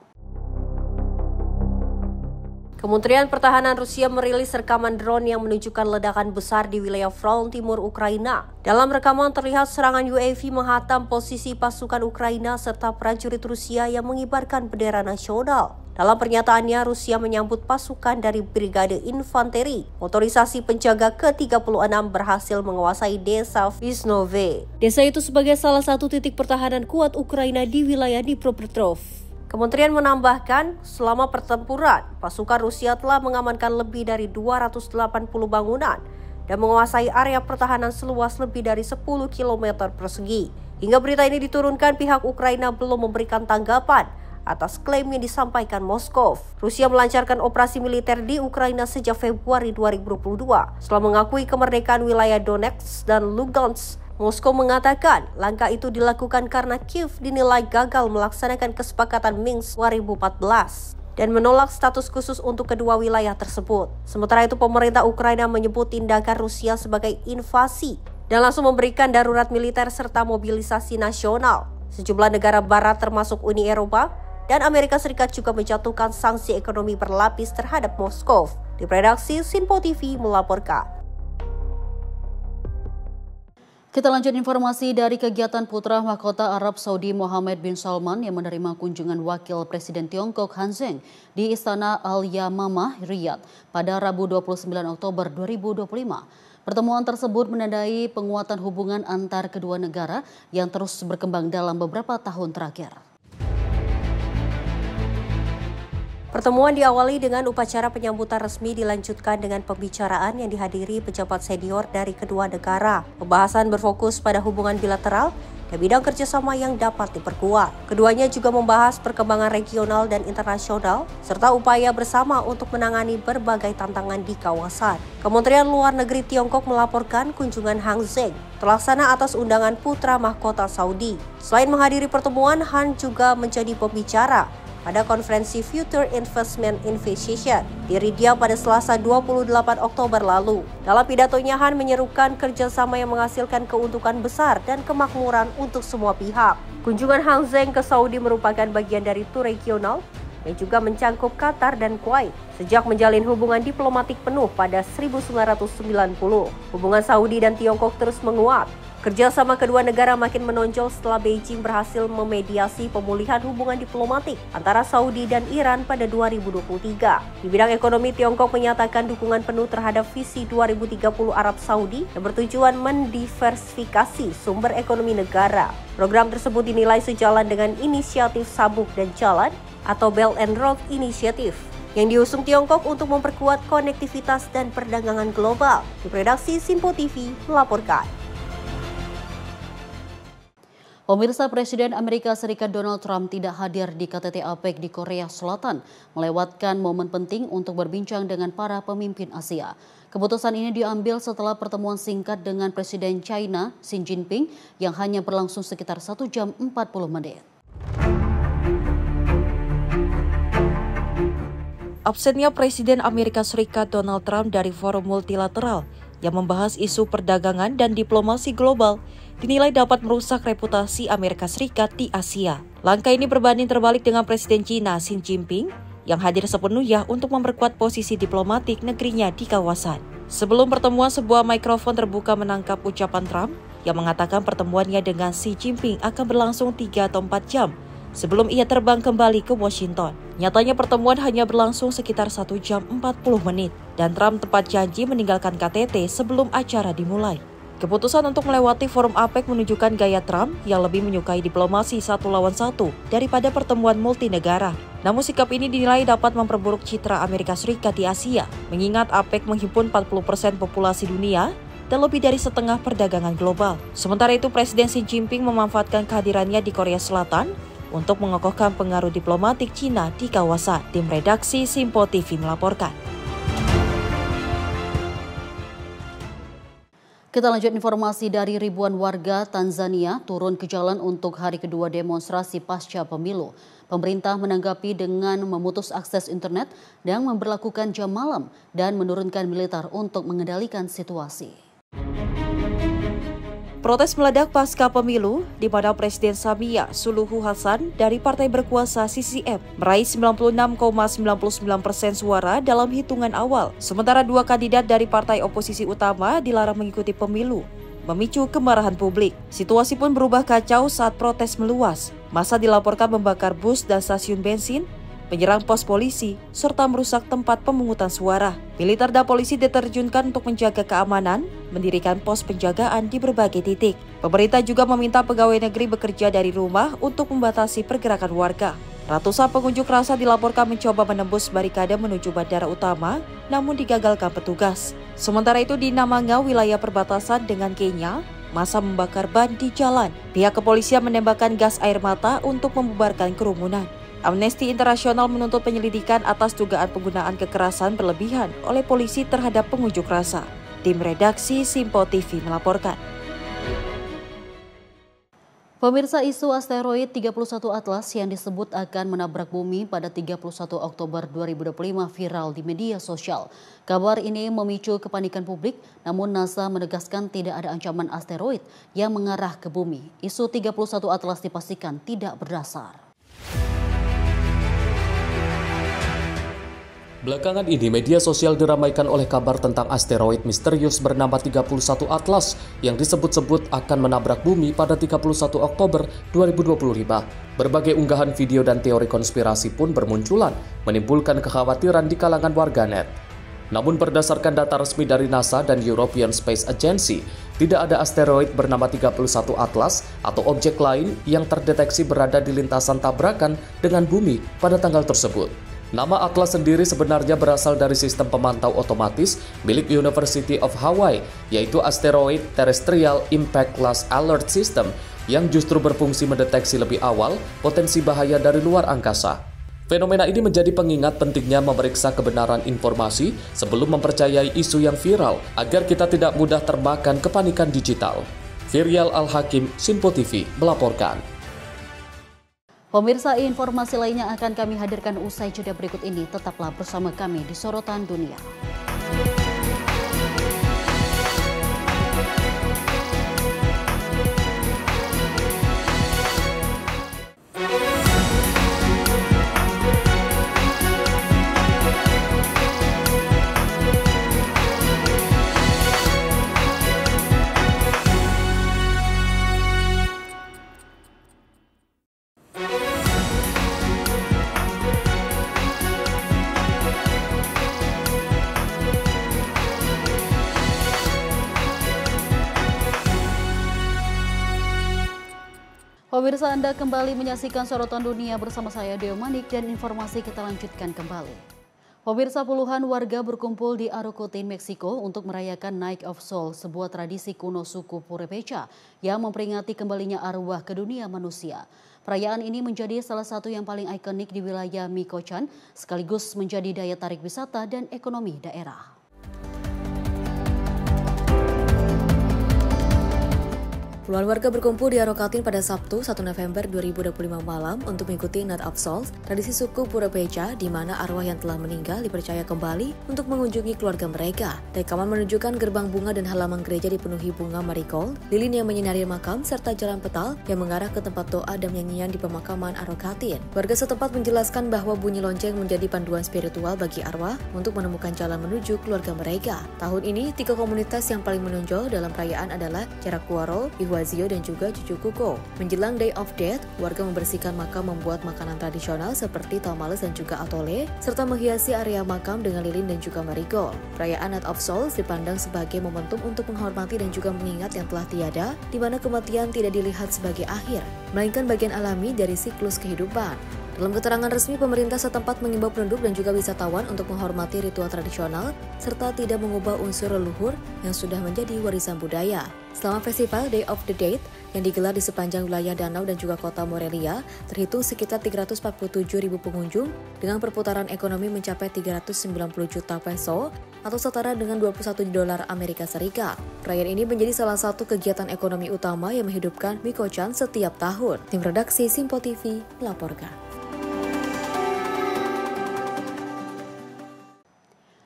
Kementerian Pertahanan Rusia merilis rekaman drone yang menunjukkan ledakan besar di wilayah front timur Ukraina. Dalam rekaman terlihat serangan UAV menghantam posisi pasukan Ukraina serta prajurit Rusia yang mengibarkan bendera nasional. Dalam pernyataannya, Rusia menyambut pasukan dari Brigade Infanteri Motorisasi Penjaga ke-36 berhasil menguasai desa Visnove. Desa itu sebagai salah satu titik pertahanan kuat Ukraina di wilayah Dnipropetrovsk. Kementerian menambahkan, selama pertempuran, pasukan Rusia telah mengamankan lebih dari 280 bangunan dan menguasai area pertahanan seluas lebih dari 10 km persegi. Hingga berita ini diturunkan, pihak Ukraina belum memberikan tanggapan atas klaim yang disampaikan Moskow. Rusia melancarkan operasi militer di Ukraina sejak Februari 2022 setelah mengakui kemerdekaan wilayah Donetsk dan Lugansk. Moskow mengatakan langkah itu dilakukan karena Kiev dinilai gagal melaksanakan kesepakatan Minsk 2014 dan menolak status khusus untuk kedua wilayah tersebut. Sementara itu, pemerintah Ukraina menyebut tindakan Rusia sebagai invasi dan langsung memberikan darurat militer serta mobilisasi nasional. Sejumlah negara barat termasuk Uni Eropa dan Amerika Serikat juga menjatuhkan sanksi ekonomi berlapis terhadap Moskow. Di redaksi Sinpo TV melaporkan. Kita lanjut informasi dari kegiatan putra mahkota Arab Saudi Mohammed bin Salman yang menerima kunjungan Wakil Presiden Tiongkok Han Zheng di Istana Al-Yamamah, Riyadh pada Rabu 29 Oktober 2025. Pertemuan tersebut menandai penguatan hubungan antar kedua negara yang terus berkembang dalam beberapa tahun terakhir. Pertemuan diawali dengan upacara penyambutan resmi dilanjutkan dengan pembicaraan yang dihadiri pejabat senior dari kedua negara. Pembahasan berfokus pada hubungan bilateral dan bidang kerjasama yang dapat diperkuat. Keduanya juga membahas perkembangan regional dan internasional, serta upaya bersama untuk menangani berbagai tantangan di kawasan. Kementerian Luar Negeri Tiongkok melaporkan kunjungan Han Zheng terlaksana atas undangan putra mahkota Saudi. Selain menghadiri pertemuan, Han juga menjadi pembicara pada konferensi Future Investment Initiation di Riyadh pada Selasa 28 Oktober lalu. Dalam pidatonya, Han menyerukan kerjasama yang menghasilkan keuntungan besar dan kemakmuran untuk semua pihak. Kunjungan Han Zheng ke Saudi merupakan bagian dari tur regional yang juga mencangkup Qatar dan Kuwait. Sejak menjalin hubungan diplomatik penuh pada 1990, hubungan Saudi dan Tiongkok terus menguat. Kerjasama kedua negara makin menonjol setelah Beijing berhasil memediasi pemulihan hubungan diplomatik antara Saudi dan Iran pada 2023. Di bidang ekonomi, Tiongkok menyatakan dukungan penuh terhadap visi 2030 Arab Saudi yang bertujuan mendiversifikasi sumber ekonomi negara. Program tersebut dinilai sejalan dengan inisiatif Sabuk dan Jalan atau Belt and Road Initiative yang diusung Tiongkok untuk memperkuat konektivitas dan perdagangan global. Di redaksi Sinpo TV melaporkan. Pemirsa, Presiden Amerika Serikat Donald Trump tidak hadir di KTT APEC di Korea Selatan, melewatkan momen penting untuk berbincang dengan para pemimpin Asia. Keputusan ini diambil setelah pertemuan singkat dengan Presiden China Xi Jinping yang hanya berlangsung sekitar 1 jam 40 menit. Absennya Presiden Amerika Serikat Donald Trump dari forum multilateral yang membahas isu perdagangan dan diplomasi global dinilai dapat merusak reputasi Amerika Serikat di Asia. Langkah ini berbanding terbalik dengan Presiden China Xi Jinping yang hadir sepenuhnya untuk memperkuat posisi diplomatik negerinya di kawasan. Sebelum pertemuan, sebuah mikrofon terbuka menangkap ucapan Trump yang mengatakan pertemuannya dengan Xi Jinping akan berlangsung 3 atau 4 jam sebelum ia terbang kembali ke Washington. Nyatanya pertemuan hanya berlangsung sekitar 1 jam 40 menit dan Trump tepat janji meninggalkan KTT sebelum acara dimulai. Keputusan untuk melewati forum APEC menunjukkan gaya Trump yang lebih menyukai diplomasi 1 lawan 1 daripada pertemuan multinegara. Namun sikap ini dinilai dapat memperburuk citra Amerika Serikat di Asia, mengingat APEC menghimpun 40% populasi dunia dan lebih dari setengah perdagangan global. Sementara itu, Presiden Xi Jinping memanfaatkan kehadirannya di Korea Selatan untuk mengokohkan pengaruh diplomatik Cina di kawasan. Tim redaksi Simpo TV melaporkan. Kita lanjut informasi dari ribuan warga Tanzania turun ke jalan untuk hari kedua demonstrasi pasca pemilu. Pemerintah menanggapi dengan memutus akses internet dan memberlakukan jam malam dan menurunkan militer untuk mengendalikan situasi. Protes meledak pasca pemilu di mana Presiden Samia Suluhu Hasan dari partai berkuasa CCM meraih 96,99% suara dalam hitungan awal. Sementara 2 kandidat dari partai oposisi utama dilarang mengikuti pemilu, memicu kemarahan publik. Situasi pun berubah kacau saat protes meluas. Massa dilaporkan membakar bus dan stasiun bensin, menyerang pos polisi, serta merusak tempat pemungutan suara. Militer dan polisi diterjunkan untuk menjaga keamanan, mendirikan pos penjagaan di berbagai titik. Pemerintah juga meminta pegawai negeri bekerja dari rumah untuk membatasi pergerakan warga. Ratusan pengunjuk rasa dilaporkan mencoba menembus barikade menuju bandara utama, namun digagalkan petugas. Sementara itu di Namanga, wilayah perbatasan dengan Kenya, massa membakar ban di jalan. Pihak kepolisian menembakkan gas air mata untuk membubarkan kerumunan. Amnesty International menuntut penyelidikan atas dugaan penggunaan kekerasan berlebihan oleh polisi terhadap pengunjuk rasa. Tim redaksi Simpo TV melaporkan. Pemirsa, isu asteroid 31 Atlas yang disebut akan menabrak bumi pada 31 Oktober 2025 viral di media sosial. Kabar ini memicu kepanikan publik, namun NASA menegaskan tidak ada ancaman asteroid yang mengarah ke bumi. Isu 31 Atlas dipastikan tidak berdasar. Belakangan ini media sosial diramaikan oleh kabar tentang asteroid misterius bernama 31 Atlas yang disebut-sebut akan menabrak bumi pada 31 Oktober 2025. Berbagai unggahan video dan teori konspirasi pun bermunculan, menimbulkan kekhawatiran di kalangan warganet. Namun berdasarkan data resmi dari NASA dan European Space Agency, tidak ada asteroid bernama 31 Atlas atau objek lain yang terdeteksi berada di lintasan tabrakan dengan bumi pada tanggal tersebut. Nama Atlas sendiri sebenarnya berasal dari sistem pemantau otomatis milik University of Hawaii, yaitu Asteroid Terrestrial Impact Class Alert System yang justru berfungsi mendeteksi lebih awal potensi bahaya dari luar angkasa. Fenomena ini menjadi pengingat pentingnya memeriksa kebenaran informasi sebelum mempercayai isu yang viral agar kita tidak mudah termakan kepanikan digital. Viryal Al-Hakim, Simpo TV melaporkan. Pemirsa, informasi lainnya akan kami hadirkan usai jeda berikut ini. Tetaplah bersama kami di Sorotan Dunia. Pemirsa, Anda kembali menyaksikan Sorotan Dunia bersama saya Deo Manik dan informasi kita lanjutkan kembali. Pemirsa, puluhan warga berkumpul di Arocotin, Meksiko untuk merayakan Night of Souls, sebuah tradisi kuno suku Purepecha yang memperingati kembalinya arwah ke dunia manusia. Perayaan ini menjadi salah satu yang paling ikonik di wilayah Michoacán, sekaligus menjadi daya tarik wisata dan ekonomi daerah. Puluhan warga berkumpul di Arocotin pada Sabtu 1 November 2025 malam untuk mengikuti Night of Souls, tradisi suku Purepecha di mana arwah yang telah meninggal dipercaya kembali untuk mengunjungi keluarga mereka. Rekaman menunjukkan gerbang bunga dan halaman gereja dipenuhi bunga marigold, lilin yang menyinari makam, serta jalan petal yang mengarah ke tempat doa dan nyanyian di pemakaman Arocotin. Warga setempat menjelaskan bahwa bunyi lonceng menjadi panduan spiritual bagi arwah untuk menemukan jalan menuju keluarga mereka. Tahun ini, 3 komunitas yang paling menonjol dalam perayaan adalah Characuaro, Wazio dan juga Cucu Kuko. Menjelang Day of Death, warga membersihkan makam membuat makanan tradisional seperti tamales dan juga atole, serta menghiasi area makam dengan lilin dan juga marigold. Perayaan Night of Souls dipandang sebagai momentum untuk menghormati dan juga mengingat yang telah tiada, di mana kematian tidak dilihat sebagai akhir, melainkan bagian alami dari siklus kehidupan. Dalam keterangan resmi, pemerintah setempat mengimbau penduduk dan juga wisatawan untuk menghormati ritual tradisional serta tidak mengubah unsur leluhur yang sudah menjadi warisan budaya. Selama festival Day of the Dead yang digelar di sepanjang wilayah danau dan juga kota Morelia, terhitung sekitar 347.000 pengunjung dengan perputaran ekonomi mencapai 390 juta peso atau setara dengan 21 dolar Amerika Serikat. Perayaan ini menjadi salah satu kegiatan ekonomi utama yang menghidupkan Michoacán setiap tahun. Tim redaksi Simpo TV melaporkan.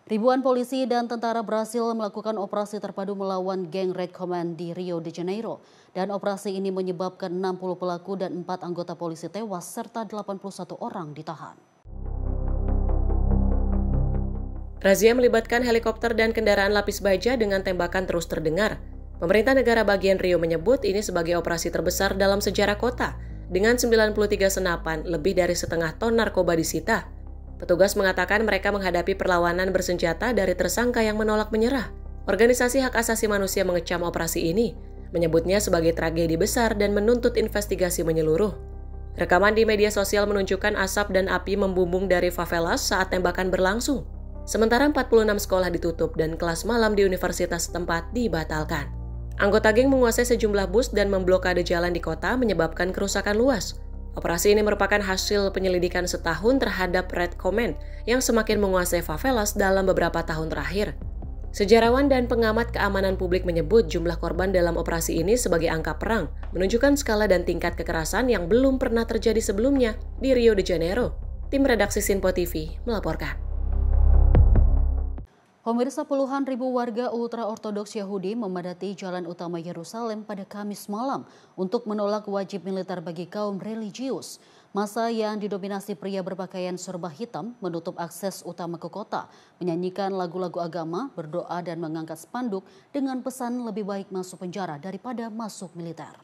Ribuan polisi dan tentara berhasil melakukan operasi terpadu melawan geng Red Command di Rio de Janeiro. Dan operasi ini menyebabkan 60 pelaku dan 4 anggota polisi tewas serta 81 orang ditahan. Razia melibatkan helikopter dan kendaraan lapis baja dengan tembakan terus terdengar. Pemerintah negara bagian Rio menyebut ini sebagai operasi terbesar dalam sejarah kota. Dengan 93 senapan, lebih dari setengah ton narkoba disita. Petugas mengatakan mereka menghadapi perlawanan bersenjata dari tersangka yang menolak menyerah. Organisasi hak asasi manusia mengecam operasi ini, menyebutnya sebagai tragedi besar dan menuntut investigasi menyeluruh. Rekaman di media sosial menunjukkan asap dan api membumbung dari favelas saat tembakan berlangsung. Sementara 46 sekolah ditutup dan kelas malam di universitas setempat dibatalkan. Anggota geng menguasai sejumlah bus dan memblokade jalan di kota menyebabkan kerusakan luas. Operasi ini merupakan hasil penyelidikan setahun terhadap Red Command yang semakin menguasai favelas dalam beberapa tahun terakhir. Sejarawan dan pengamat keamanan publik menyebut jumlah korban dalam operasi ini sebagai angka perang, menunjukkan skala dan tingkat kekerasan yang belum pernah terjadi sebelumnya di Rio de Janeiro. Tim redaksi Simpo TV melaporkan. Pemirsa, puluhan ribu warga ultra-ortodoks Yahudi memadati jalan utama Yerusalem pada Kamis malam untuk menolak wajib militer bagi kaum religius. Massa yang didominasi pria berpakaian serba hitam menutup akses utama ke kota, menyanyikan lagu-lagu agama, berdoa dan mengangkat spanduk dengan pesan lebih baik masuk penjara daripada masuk militer.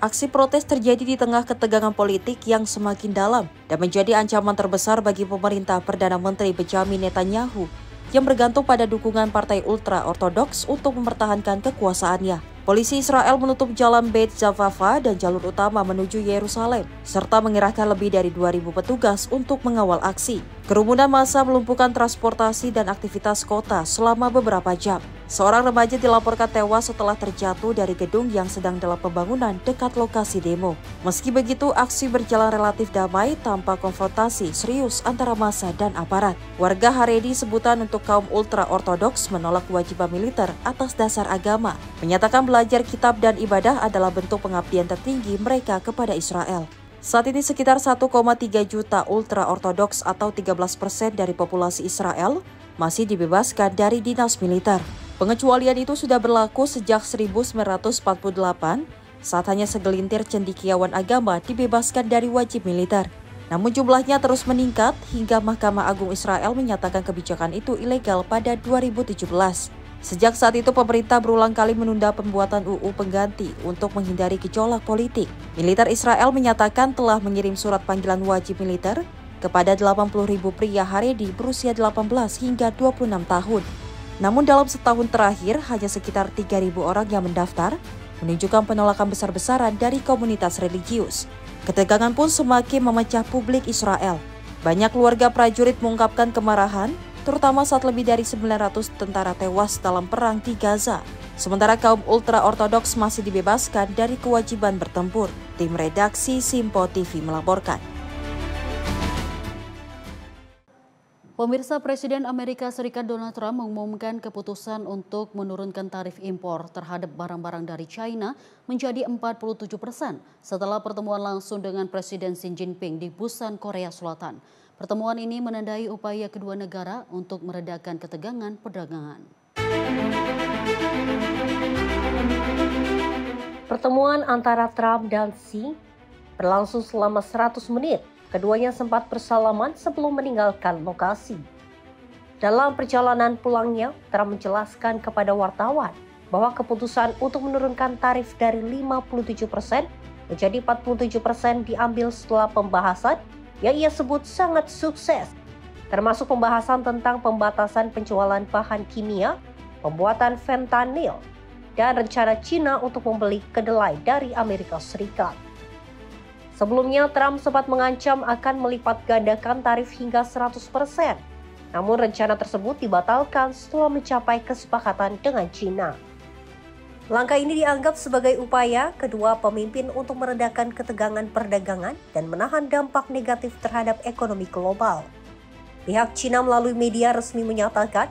Aksi protes terjadi di tengah ketegangan politik yang semakin dalam dan menjadi ancaman terbesar bagi pemerintah Perdana Menteri Benjamin Netanyahu yang bergantung pada dukungan partai ultra-ortodoks untuk mempertahankan kekuasaannya. Polisi Israel menutup jalan Beit Zavafa dan jalur utama menuju Yerusalem, serta mengerahkan lebih dari 2.000 petugas untuk mengawal aksi. Kerumunan massa melumpuhkan transportasi dan aktivitas kota selama beberapa jam. Seorang remaja dilaporkan tewas setelah terjatuh dari gedung yang sedang dalam pembangunan dekat lokasi demo. Meski begitu, aksi berjalan relatif damai tanpa konfrontasi serius antara massa dan aparat. Warga Haredi, sebutan untuk kaum ultra-ortodoks, menolak kewajiban militer atas dasar agama, menyatakan belajar kitab dan ibadah adalah bentuk pengabdian tertinggi mereka kepada Israel. Saat ini sekitar 1,3 juta ultra-ortodoks atau 13% dari populasi Israel masih dibebaskan dari dinas militer. Pengecualian itu sudah berlaku sejak 1948 saat hanya segelintir cendekiawan agama dibebaskan dari wajib militer. Namun jumlahnya terus meningkat hingga Mahkamah Agung Israel menyatakan kebijakan itu ilegal pada 2017. Sejak saat itu pemerintah berulang kali menunda pembuatan UU pengganti untuk menghindari gejolak politik. Militer Israel menyatakan telah mengirim surat panggilan wajib militer kepada 80.000 pria Haredi berusia 18 hingga 26 tahun. Namun dalam setahun terakhir, hanya sekitar 3.000 orang yang mendaftar, menunjukkan penolakan besar-besaran dari komunitas religius. Ketegangan pun semakin memecah publik Israel. Banyak keluarga prajurit mengungkapkan kemarahan, terutama saat lebih dari 900 tentara tewas dalam perang di Gaza. Sementara kaum ultra-ortodoks masih dibebaskan dari kewajiban bertempur. Tim redaksi Simpo TV melaporkan. Pemirsa, Presiden Amerika Serikat Donald Trump mengumumkan keputusan untuk menurunkan tarif impor terhadap barang-barang dari China menjadi 47% setelah pertemuan langsung dengan Presiden Xi Jinping di Busan, Korea Selatan. Pertemuan ini menandai upaya kedua negara untuk meredakan ketegangan perdagangan. Pertemuan antara Trump dan Xi berlangsung selama 100 menit. Keduanya sempat bersalaman sebelum meninggalkan lokasi. Dalam perjalanan pulangnya, Trump menjelaskan kepada wartawan bahwa keputusan untuk menurunkan tarif dari 57% menjadi 47% diambil setelah pembahasan yang ia sebut sangat sukses, termasuk pembahasan tentang pembatasan penjualan bahan kimia, pembuatan fentanyl, dan rencana China untuk membeli kedelai dari Amerika Serikat. Sebelumnya, Trump sempat mengancam akan melipat gandakan tarif hingga 100%. Namun rencana tersebut dibatalkan setelah mencapai kesepakatan dengan China. Langkah ini dianggap sebagai upaya kedua pemimpin untuk meredakan ketegangan perdagangan dan menahan dampak negatif terhadap ekonomi global. Pihak China melalui media resmi menyatakan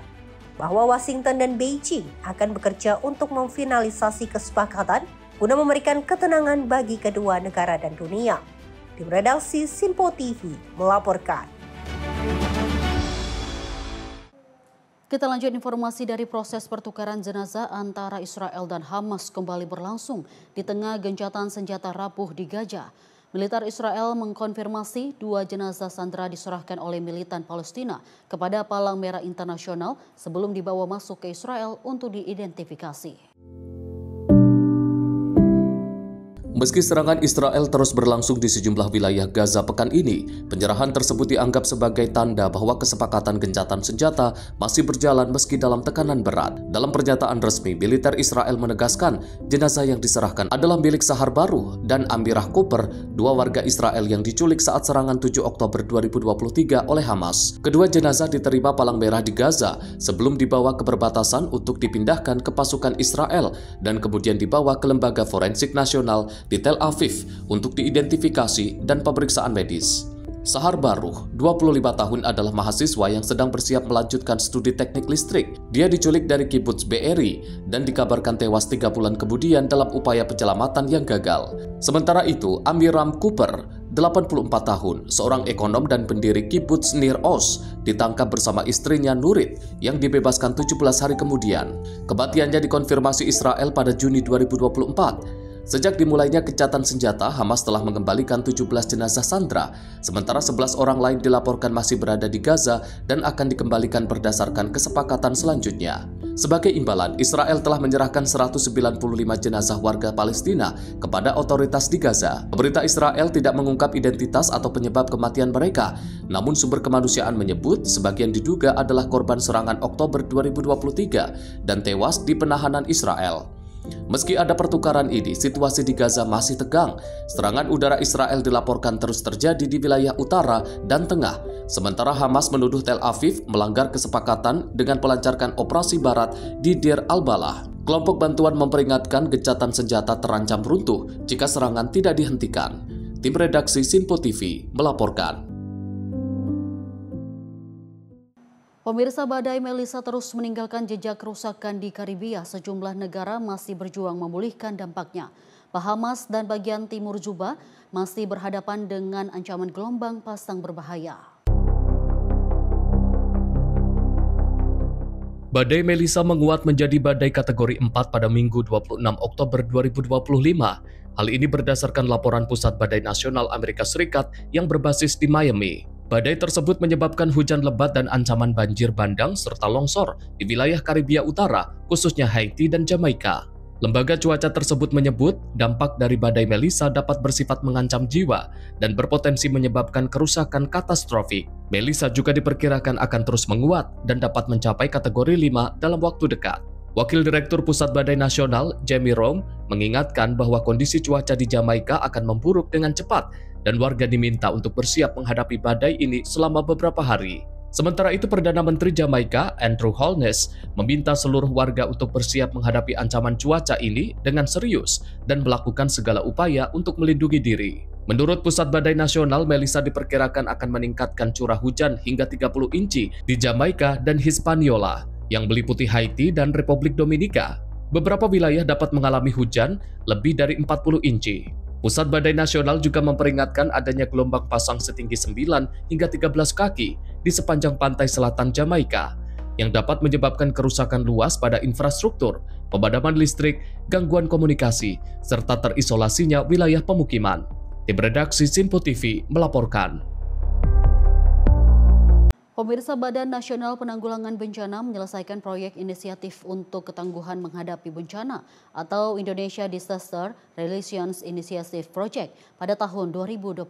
bahwa Washington dan Beijing akan bekerja untuk memfinalisasi kesepakatan guna memberikan ketenangan bagi kedua negara dan dunia. Tim redaksi Simpo TV melaporkan. Kita lanjut informasi dari proses pertukaran jenazah antara Israel dan Hamas kembali berlangsung di tengah gencatan senjata rapuh di Gaza. Militer Israel mengkonfirmasi 2 jenazah sandera diserahkan oleh militan Palestina kepada Palang Merah Internasional sebelum dibawa masuk ke Israel untuk diidentifikasi. Meski serangan Israel terus berlangsung di sejumlah wilayah Gaza pekan ini, penyerahan tersebut dianggap sebagai tanda bahwa kesepakatan gencatan senjata masih berjalan meski dalam tekanan berat. Dalam pernyataan resmi, militer Israel menegaskan jenazah yang diserahkan adalah milik Sahar Baruh dan Amirah Cooper, 2 warga Israel yang diculik saat serangan 7 Oktober 2023 oleh Hamas. Kedua jenazah diterima Palang Merah di Gaza sebelum dibawa ke perbatasan untuk dipindahkan ke pasukan Israel dan kemudian dibawa ke Lembaga Forensik Nasional di Tel Aviv untuk diidentifikasi dan pemeriksaan medis. Sahar Baruh, 25 tahun, adalah mahasiswa yang sedang bersiap melanjutkan studi teknik listrik. Dia diculik dari kibbutz Be'eri dan dikabarkan tewas 3 bulan kemudian dalam upaya penyelamatan yang gagal. Sementara itu, Amiram Cooper, 84 tahun, seorang ekonom dan pendiri kibbutz Nir Oz, ditangkap bersama istrinya Nurit yang dibebaskan 17 hari kemudian. Kematiannya dikonfirmasi Israel pada Juni 2024. Sejak dimulainya gencatan senjata, Hamas telah mengembalikan 17 jenazah sandera, sementara 11 orang lain dilaporkan masih berada di Gaza dan akan dikembalikan berdasarkan kesepakatan selanjutnya. Sebagai imbalan, Israel telah menyerahkan 195 jenazah warga Palestina kepada otoritas di Gaza. Pemerintah Israel tidak mengungkap identitas atau penyebab kematian mereka, namun sumber kemanusiaan menyebut sebagian diduga adalah korban serangan Oktober 2023 dan tewas di penahanan Israel. Meski ada pertukaran ini, situasi di Gaza masih tegang. Serangan udara Israel dilaporkan terus terjadi di wilayah utara dan tengah, sementara Hamas menuduh Tel Aviv melanggar kesepakatan dengan melancarkan operasi barat di Deir al-Balah. Kelompok bantuan memperingatkan gencatan senjata terancam runtuh jika serangan tidak dihentikan. Tim redaksi Simpo TV melaporkan. Pemirsa, badai Melissa terus meninggalkan jejak kerusakan di Karibia. Sejumlah negara masih berjuang memulihkan dampaknya. Bahamas dan bagian timur Juba masih berhadapan dengan ancaman gelombang pasang berbahaya. Badai Melissa menguat menjadi badai kategori 4 pada Minggu 26 Oktober 2025. Hal ini berdasarkan laporan Pusat Badai Nasional Amerika Serikat yang berbasis di Miami. Badai tersebut menyebabkan hujan lebat dan ancaman banjir bandang serta longsor di wilayah Karibia Utara, khususnya Haiti dan Jamaika. Lembaga cuaca tersebut menyebut dampak dari badai Melissa dapat bersifat mengancam jiwa dan berpotensi menyebabkan kerusakan katastrofik. Melissa juga diperkirakan akan terus menguat dan dapat mencapai kategori 5 dalam waktu dekat. Wakil Direktur Pusat Badai Nasional, Jamie Rome, mengingatkan bahwa kondisi cuaca di Jamaika akan memburuk dengan cepat dan warga diminta untuk bersiap menghadapi badai ini selama beberapa hari. Sementara itu, Perdana Menteri Jamaika, Andrew Holness, meminta seluruh warga untuk bersiap menghadapi ancaman cuaca ini dengan serius dan melakukan segala upaya untuk melindungi diri. Menurut Pusat Badai Nasional, Melissa diperkirakan akan meningkatkan curah hujan hingga 30 inci di Jamaika dan Hispaniola, yang meliputi Haiti dan Republik Dominika. Beberapa wilayah dapat mengalami hujan lebih dari 40 inci. Pusat Badai Nasional juga memperingatkan adanya gelombang pasang setinggi 9 hingga 13 kaki di sepanjang pantai selatan Jamaika yang dapat menyebabkan kerusakan luas pada infrastruktur, pemadaman listrik, gangguan komunikasi, serta terisolasinya wilayah pemukiman. Tim redaksi Sinpo TV melaporkan. Pemirsa, Badan Nasional Penanggulangan Bencana menyelesaikan proyek inisiatif untuk ketangguhan menghadapi bencana atau Indonesia Disaster Resilience Initiative Project pada tahun 2025.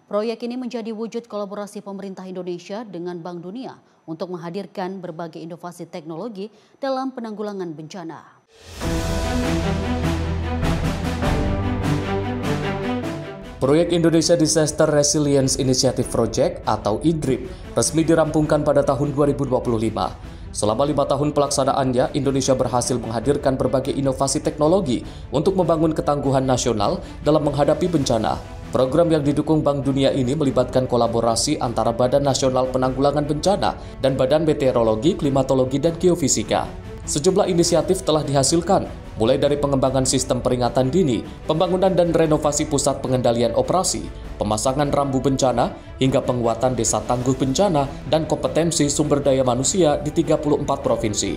Proyek ini menjadi wujud kolaborasi pemerintah Indonesia dengan Bank Dunia untuk menghadirkan berbagai inovasi teknologi dalam penanggulangan bencana. Proyek Indonesia Disaster Resilience Initiative Project atau IDRIP resmi dirampungkan pada tahun 2025. Selama 5 tahun pelaksanaannya, Indonesia berhasil menghadirkan berbagai inovasi teknologi untuk membangun ketangguhan nasional dalam menghadapi bencana. Program yang didukung Bank Dunia ini melibatkan kolaborasi antara Badan Nasional Penanggulangan Bencana dan Badan Meteorologi, Klimatologi, dan Geofisika. Sejumlah inisiatif telah dihasilkan, mulai dari pengembangan sistem peringatan dini, pembangunan dan renovasi pusat pengendalian operasi, pemasangan rambu bencana, hingga penguatan desa tangguh bencana dan kompetensi sumber daya manusia di 34 provinsi.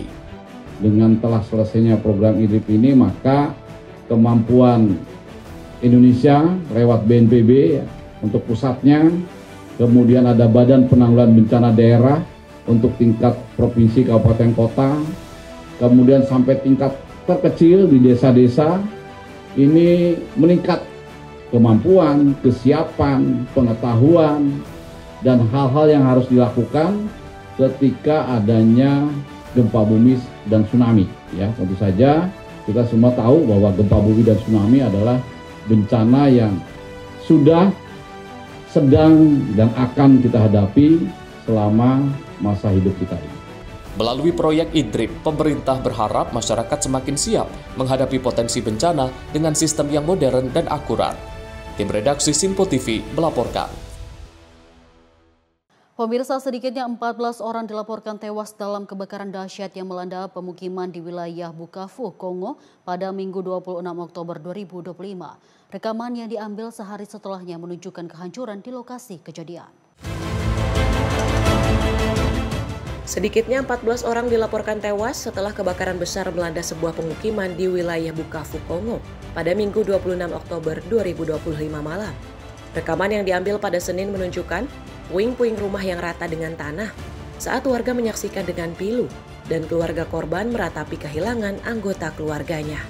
Dengan telah selesainya program IDRIP ini, maka kemampuan Indonesia lewat BNPB untuk pusatnya, kemudian ada Badan Penanggulangan Bencana Daerah untuk tingkat provinsi, kabupaten, kota, kemudian sampai tingkat terkecil di desa-desa, ini meningkat kemampuan, kesiapan, pengetahuan, dan hal-hal yang harus dilakukan ketika adanya gempa bumi dan tsunami. Ya, tentu saja kita semua tahu bahwa gempa bumi dan tsunami adalah bencana yang sudah, sedang, dan akan kita hadapi selama masa hidup kita ini. Melalui proyek IDRIP, pemerintah berharap masyarakat semakin siap menghadapi potensi bencana dengan sistem yang modern dan akurat. Tim redaksi Sinpo TV melaporkan. Pemirsa, sedikitnya 14 orang dilaporkan tewas dalam kebakaran dahsyat yang melanda pemukiman di wilayah Bukavu, Kongo pada Minggu 26 Oktober 2025. Rekaman yang diambil sehari setelahnya menunjukkan kehancuran di lokasi kejadian. Sedikitnya 14 orang dilaporkan tewas setelah kebakaran besar melanda sebuah pemukiman di wilayah Bukavu, Kongo pada Minggu 26 Oktober 2025 malam. Rekaman yang diambil pada Senin menunjukkan puing-puing rumah yang rata dengan tanah saat warga menyaksikan dengan pilu dan keluarga korban meratapi kehilangan anggota keluarganya.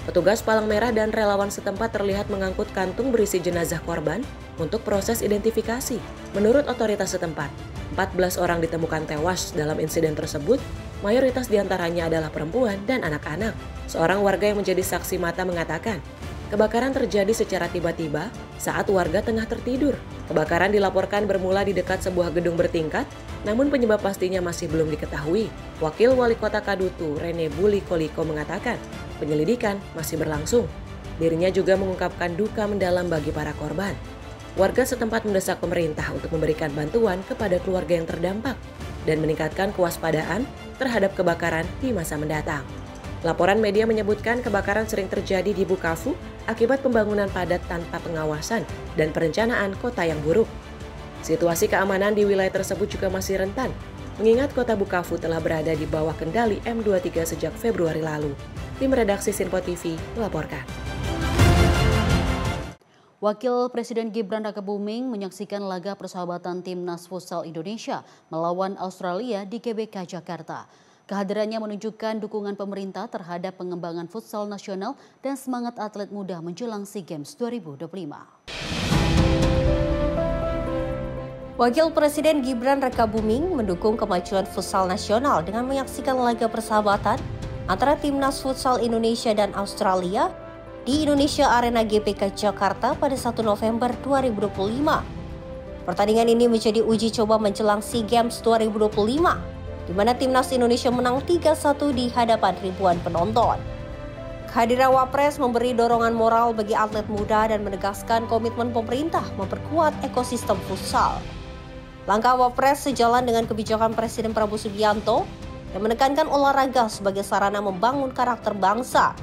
Petugas Palang Merah dan relawan setempat terlihat mengangkut kantung berisi jenazah korban untuk proses identifikasi. Menurut otoritas setempat, 14 orang ditemukan tewas dalam insiden tersebut, mayoritas diantaranya adalah perempuan dan anak-anak. Seorang warga yang menjadi saksi mata mengatakan, kebakaran terjadi secara tiba-tiba saat warga tengah tertidur. Kebakaran dilaporkan bermula di dekat sebuah gedung bertingkat, namun penyebab pastinya masih belum diketahui. Wakil Wali Kota Kadutu, Rene Buliko mengatakan, penyelidikan masih berlangsung. Dirinya juga mengungkapkan duka mendalam bagi para korban. Warga setempat mendesak pemerintah untuk memberikan bantuan kepada keluarga yang terdampak dan meningkatkan kewaspadaan terhadap kebakaran di masa mendatang. Laporan media menyebutkan kebakaran sering terjadi di Bukavu akibat pembangunan padat tanpa pengawasan dan perencanaan kota yang buruk. Situasi keamanan di wilayah tersebut juga masih rentan, mengingat kota Bukavu telah berada di bawah kendali M23 sejak Februari lalu. Tim redaksi Sinpo TV melaporkan. Wakil Presiden Gibran Rakabuming menyaksikan laga persahabatan Timnas Futsal Indonesia melawan Australia di GBK Jakarta. Kehadirannya menunjukkan dukungan pemerintah terhadap pengembangan futsal nasional dan semangat atlet muda menjelang SEA Games 2025. Wakil Presiden Gibran Rakabuming mendukung kemajuan futsal nasional dengan menyaksikan laga persahabatan antara Timnas Futsal Indonesia dan Australia di Indonesia Arena GBK Jakarta pada 1 November 2025. Pertandingan ini menjadi uji coba menjelang SEA Games 2025, di mana timnas Indonesia menang 3-1 di hadapan ribuan penonton. Kehadiran Wapres memberi dorongan moral bagi atlet muda dan menegaskan komitmen pemerintah memperkuat ekosistem futsal. Langkah Wapres sejalan dengan kebijakan Presiden Prabowo Subianto yang menekankan olahraga sebagai sarana membangun karakter bangsa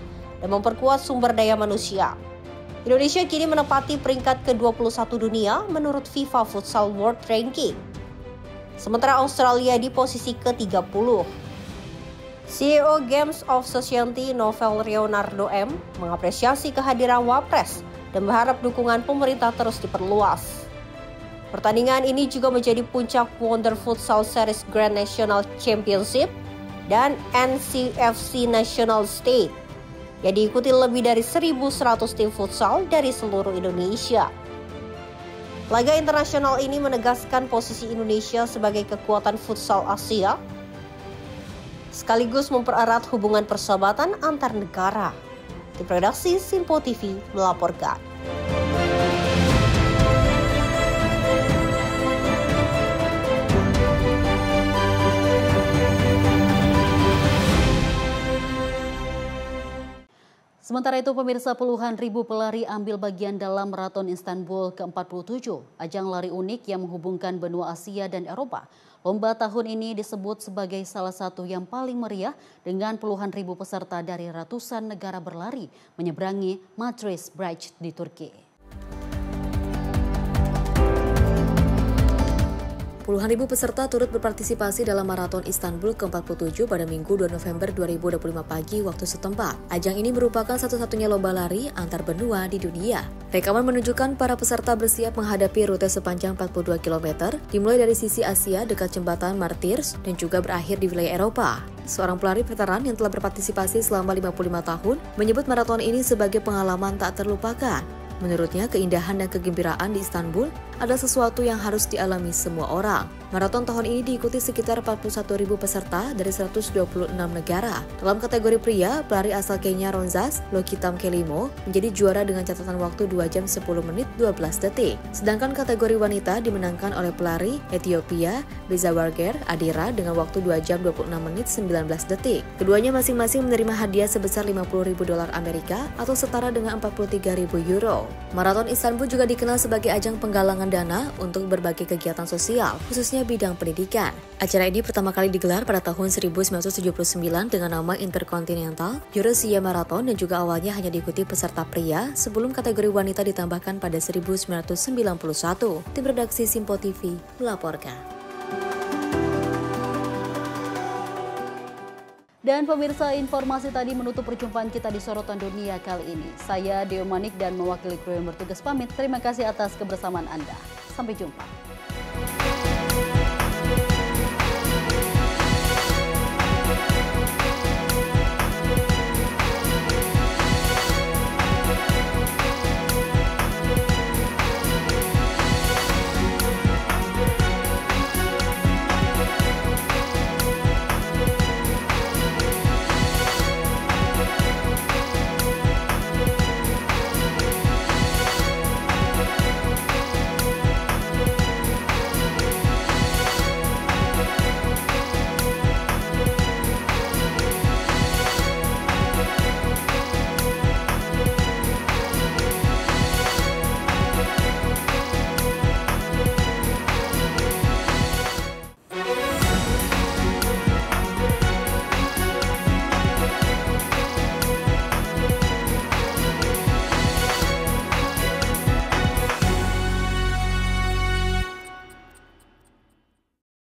dan memperkuat sumber daya manusia. Indonesia kini menempati peringkat ke-21 dunia menurut FIFA Futsal World Ranking. Sementara Australia di posisi ke-30. CEO Games of Society Novel Leonardo M. mengapresiasi kehadiran Wapres dan berharap dukungan pemerintah terus diperluas. Pertandingan ini juga menjadi puncak Wonder Futsal Series Grand National Championship dan NCFC National State yang diikuti lebih dari 1.100 tim futsal dari seluruh Indonesia. Laga internasional ini menegaskan posisi Indonesia sebagai kekuatan futsal Asia, sekaligus mempererat hubungan persahabatan antar negara. Tim redaksi Simpo TV melaporkan. Sementara itu, pemirsa, puluhan ribu pelari ambil bagian dalam Maraton Istanbul ke-47, ajang lari unik yang menghubungkan benua Asia dan Eropa. Lomba tahun ini disebut sebagai salah satu yang paling meriah dengan puluhan ribu peserta dari ratusan negara berlari menyeberangi Madrid Bridge di Turki. Puluhan ribu peserta turut berpartisipasi dalam Maraton Istanbul ke-47 pada Minggu 2 November 2025 pagi waktu setempat. Ajang ini merupakan satu-satunya lomba lari antar benua di dunia. Rekaman menunjukkan para peserta bersiap menghadapi rute sepanjang 42 km, dimulai dari sisi Asia dekat jembatan Martyrs dan juga berakhir di wilayah Eropa. Seorang pelari veteran yang telah berpartisipasi selama 55 tahun menyebut maraton ini sebagai pengalaman tak terlupakan. Menurutnya, keindahan dan kegembiraan di Istanbul adalah sesuatu yang harus dialami semua orang. Maraton tahun ini diikuti sekitar 41.000 peserta dari 126 negara. Dalam kategori pria, pelari asal Kenya Ronzas Lokitam Kelimo menjadi juara dengan catatan waktu 2 jam 10 menit 12 detik. Sedangkan kategori wanita dimenangkan oleh pelari Ethiopia Bezawarger Adira dengan waktu 2 jam 26 menit 19 detik. Keduanya masing-masing menerima hadiah sebesar $50.000 Amerika atau setara dengan 43.000 euro. Maraton Istanbul juga dikenal sebagai ajang penggalangan dana untuk berbagai kegiatan sosial, khususnya bidang pendidikan. Acara ini pertama kali digelar pada tahun 1979 dengan nama Intercontinental Eurasia Marathon dan juga awalnya hanya diikuti peserta pria sebelum kategori wanita ditambahkan pada 1991. Tim redaksi Simpo TV melaporkan. Dan pemirsa, informasi tadi menutup perjumpaan kita di Sorotan Dunia kali ini. Saya Deo Manik dan mewakili kru yang bertugas pamit. Terima kasih atas kebersamaan Anda. Sampai jumpa.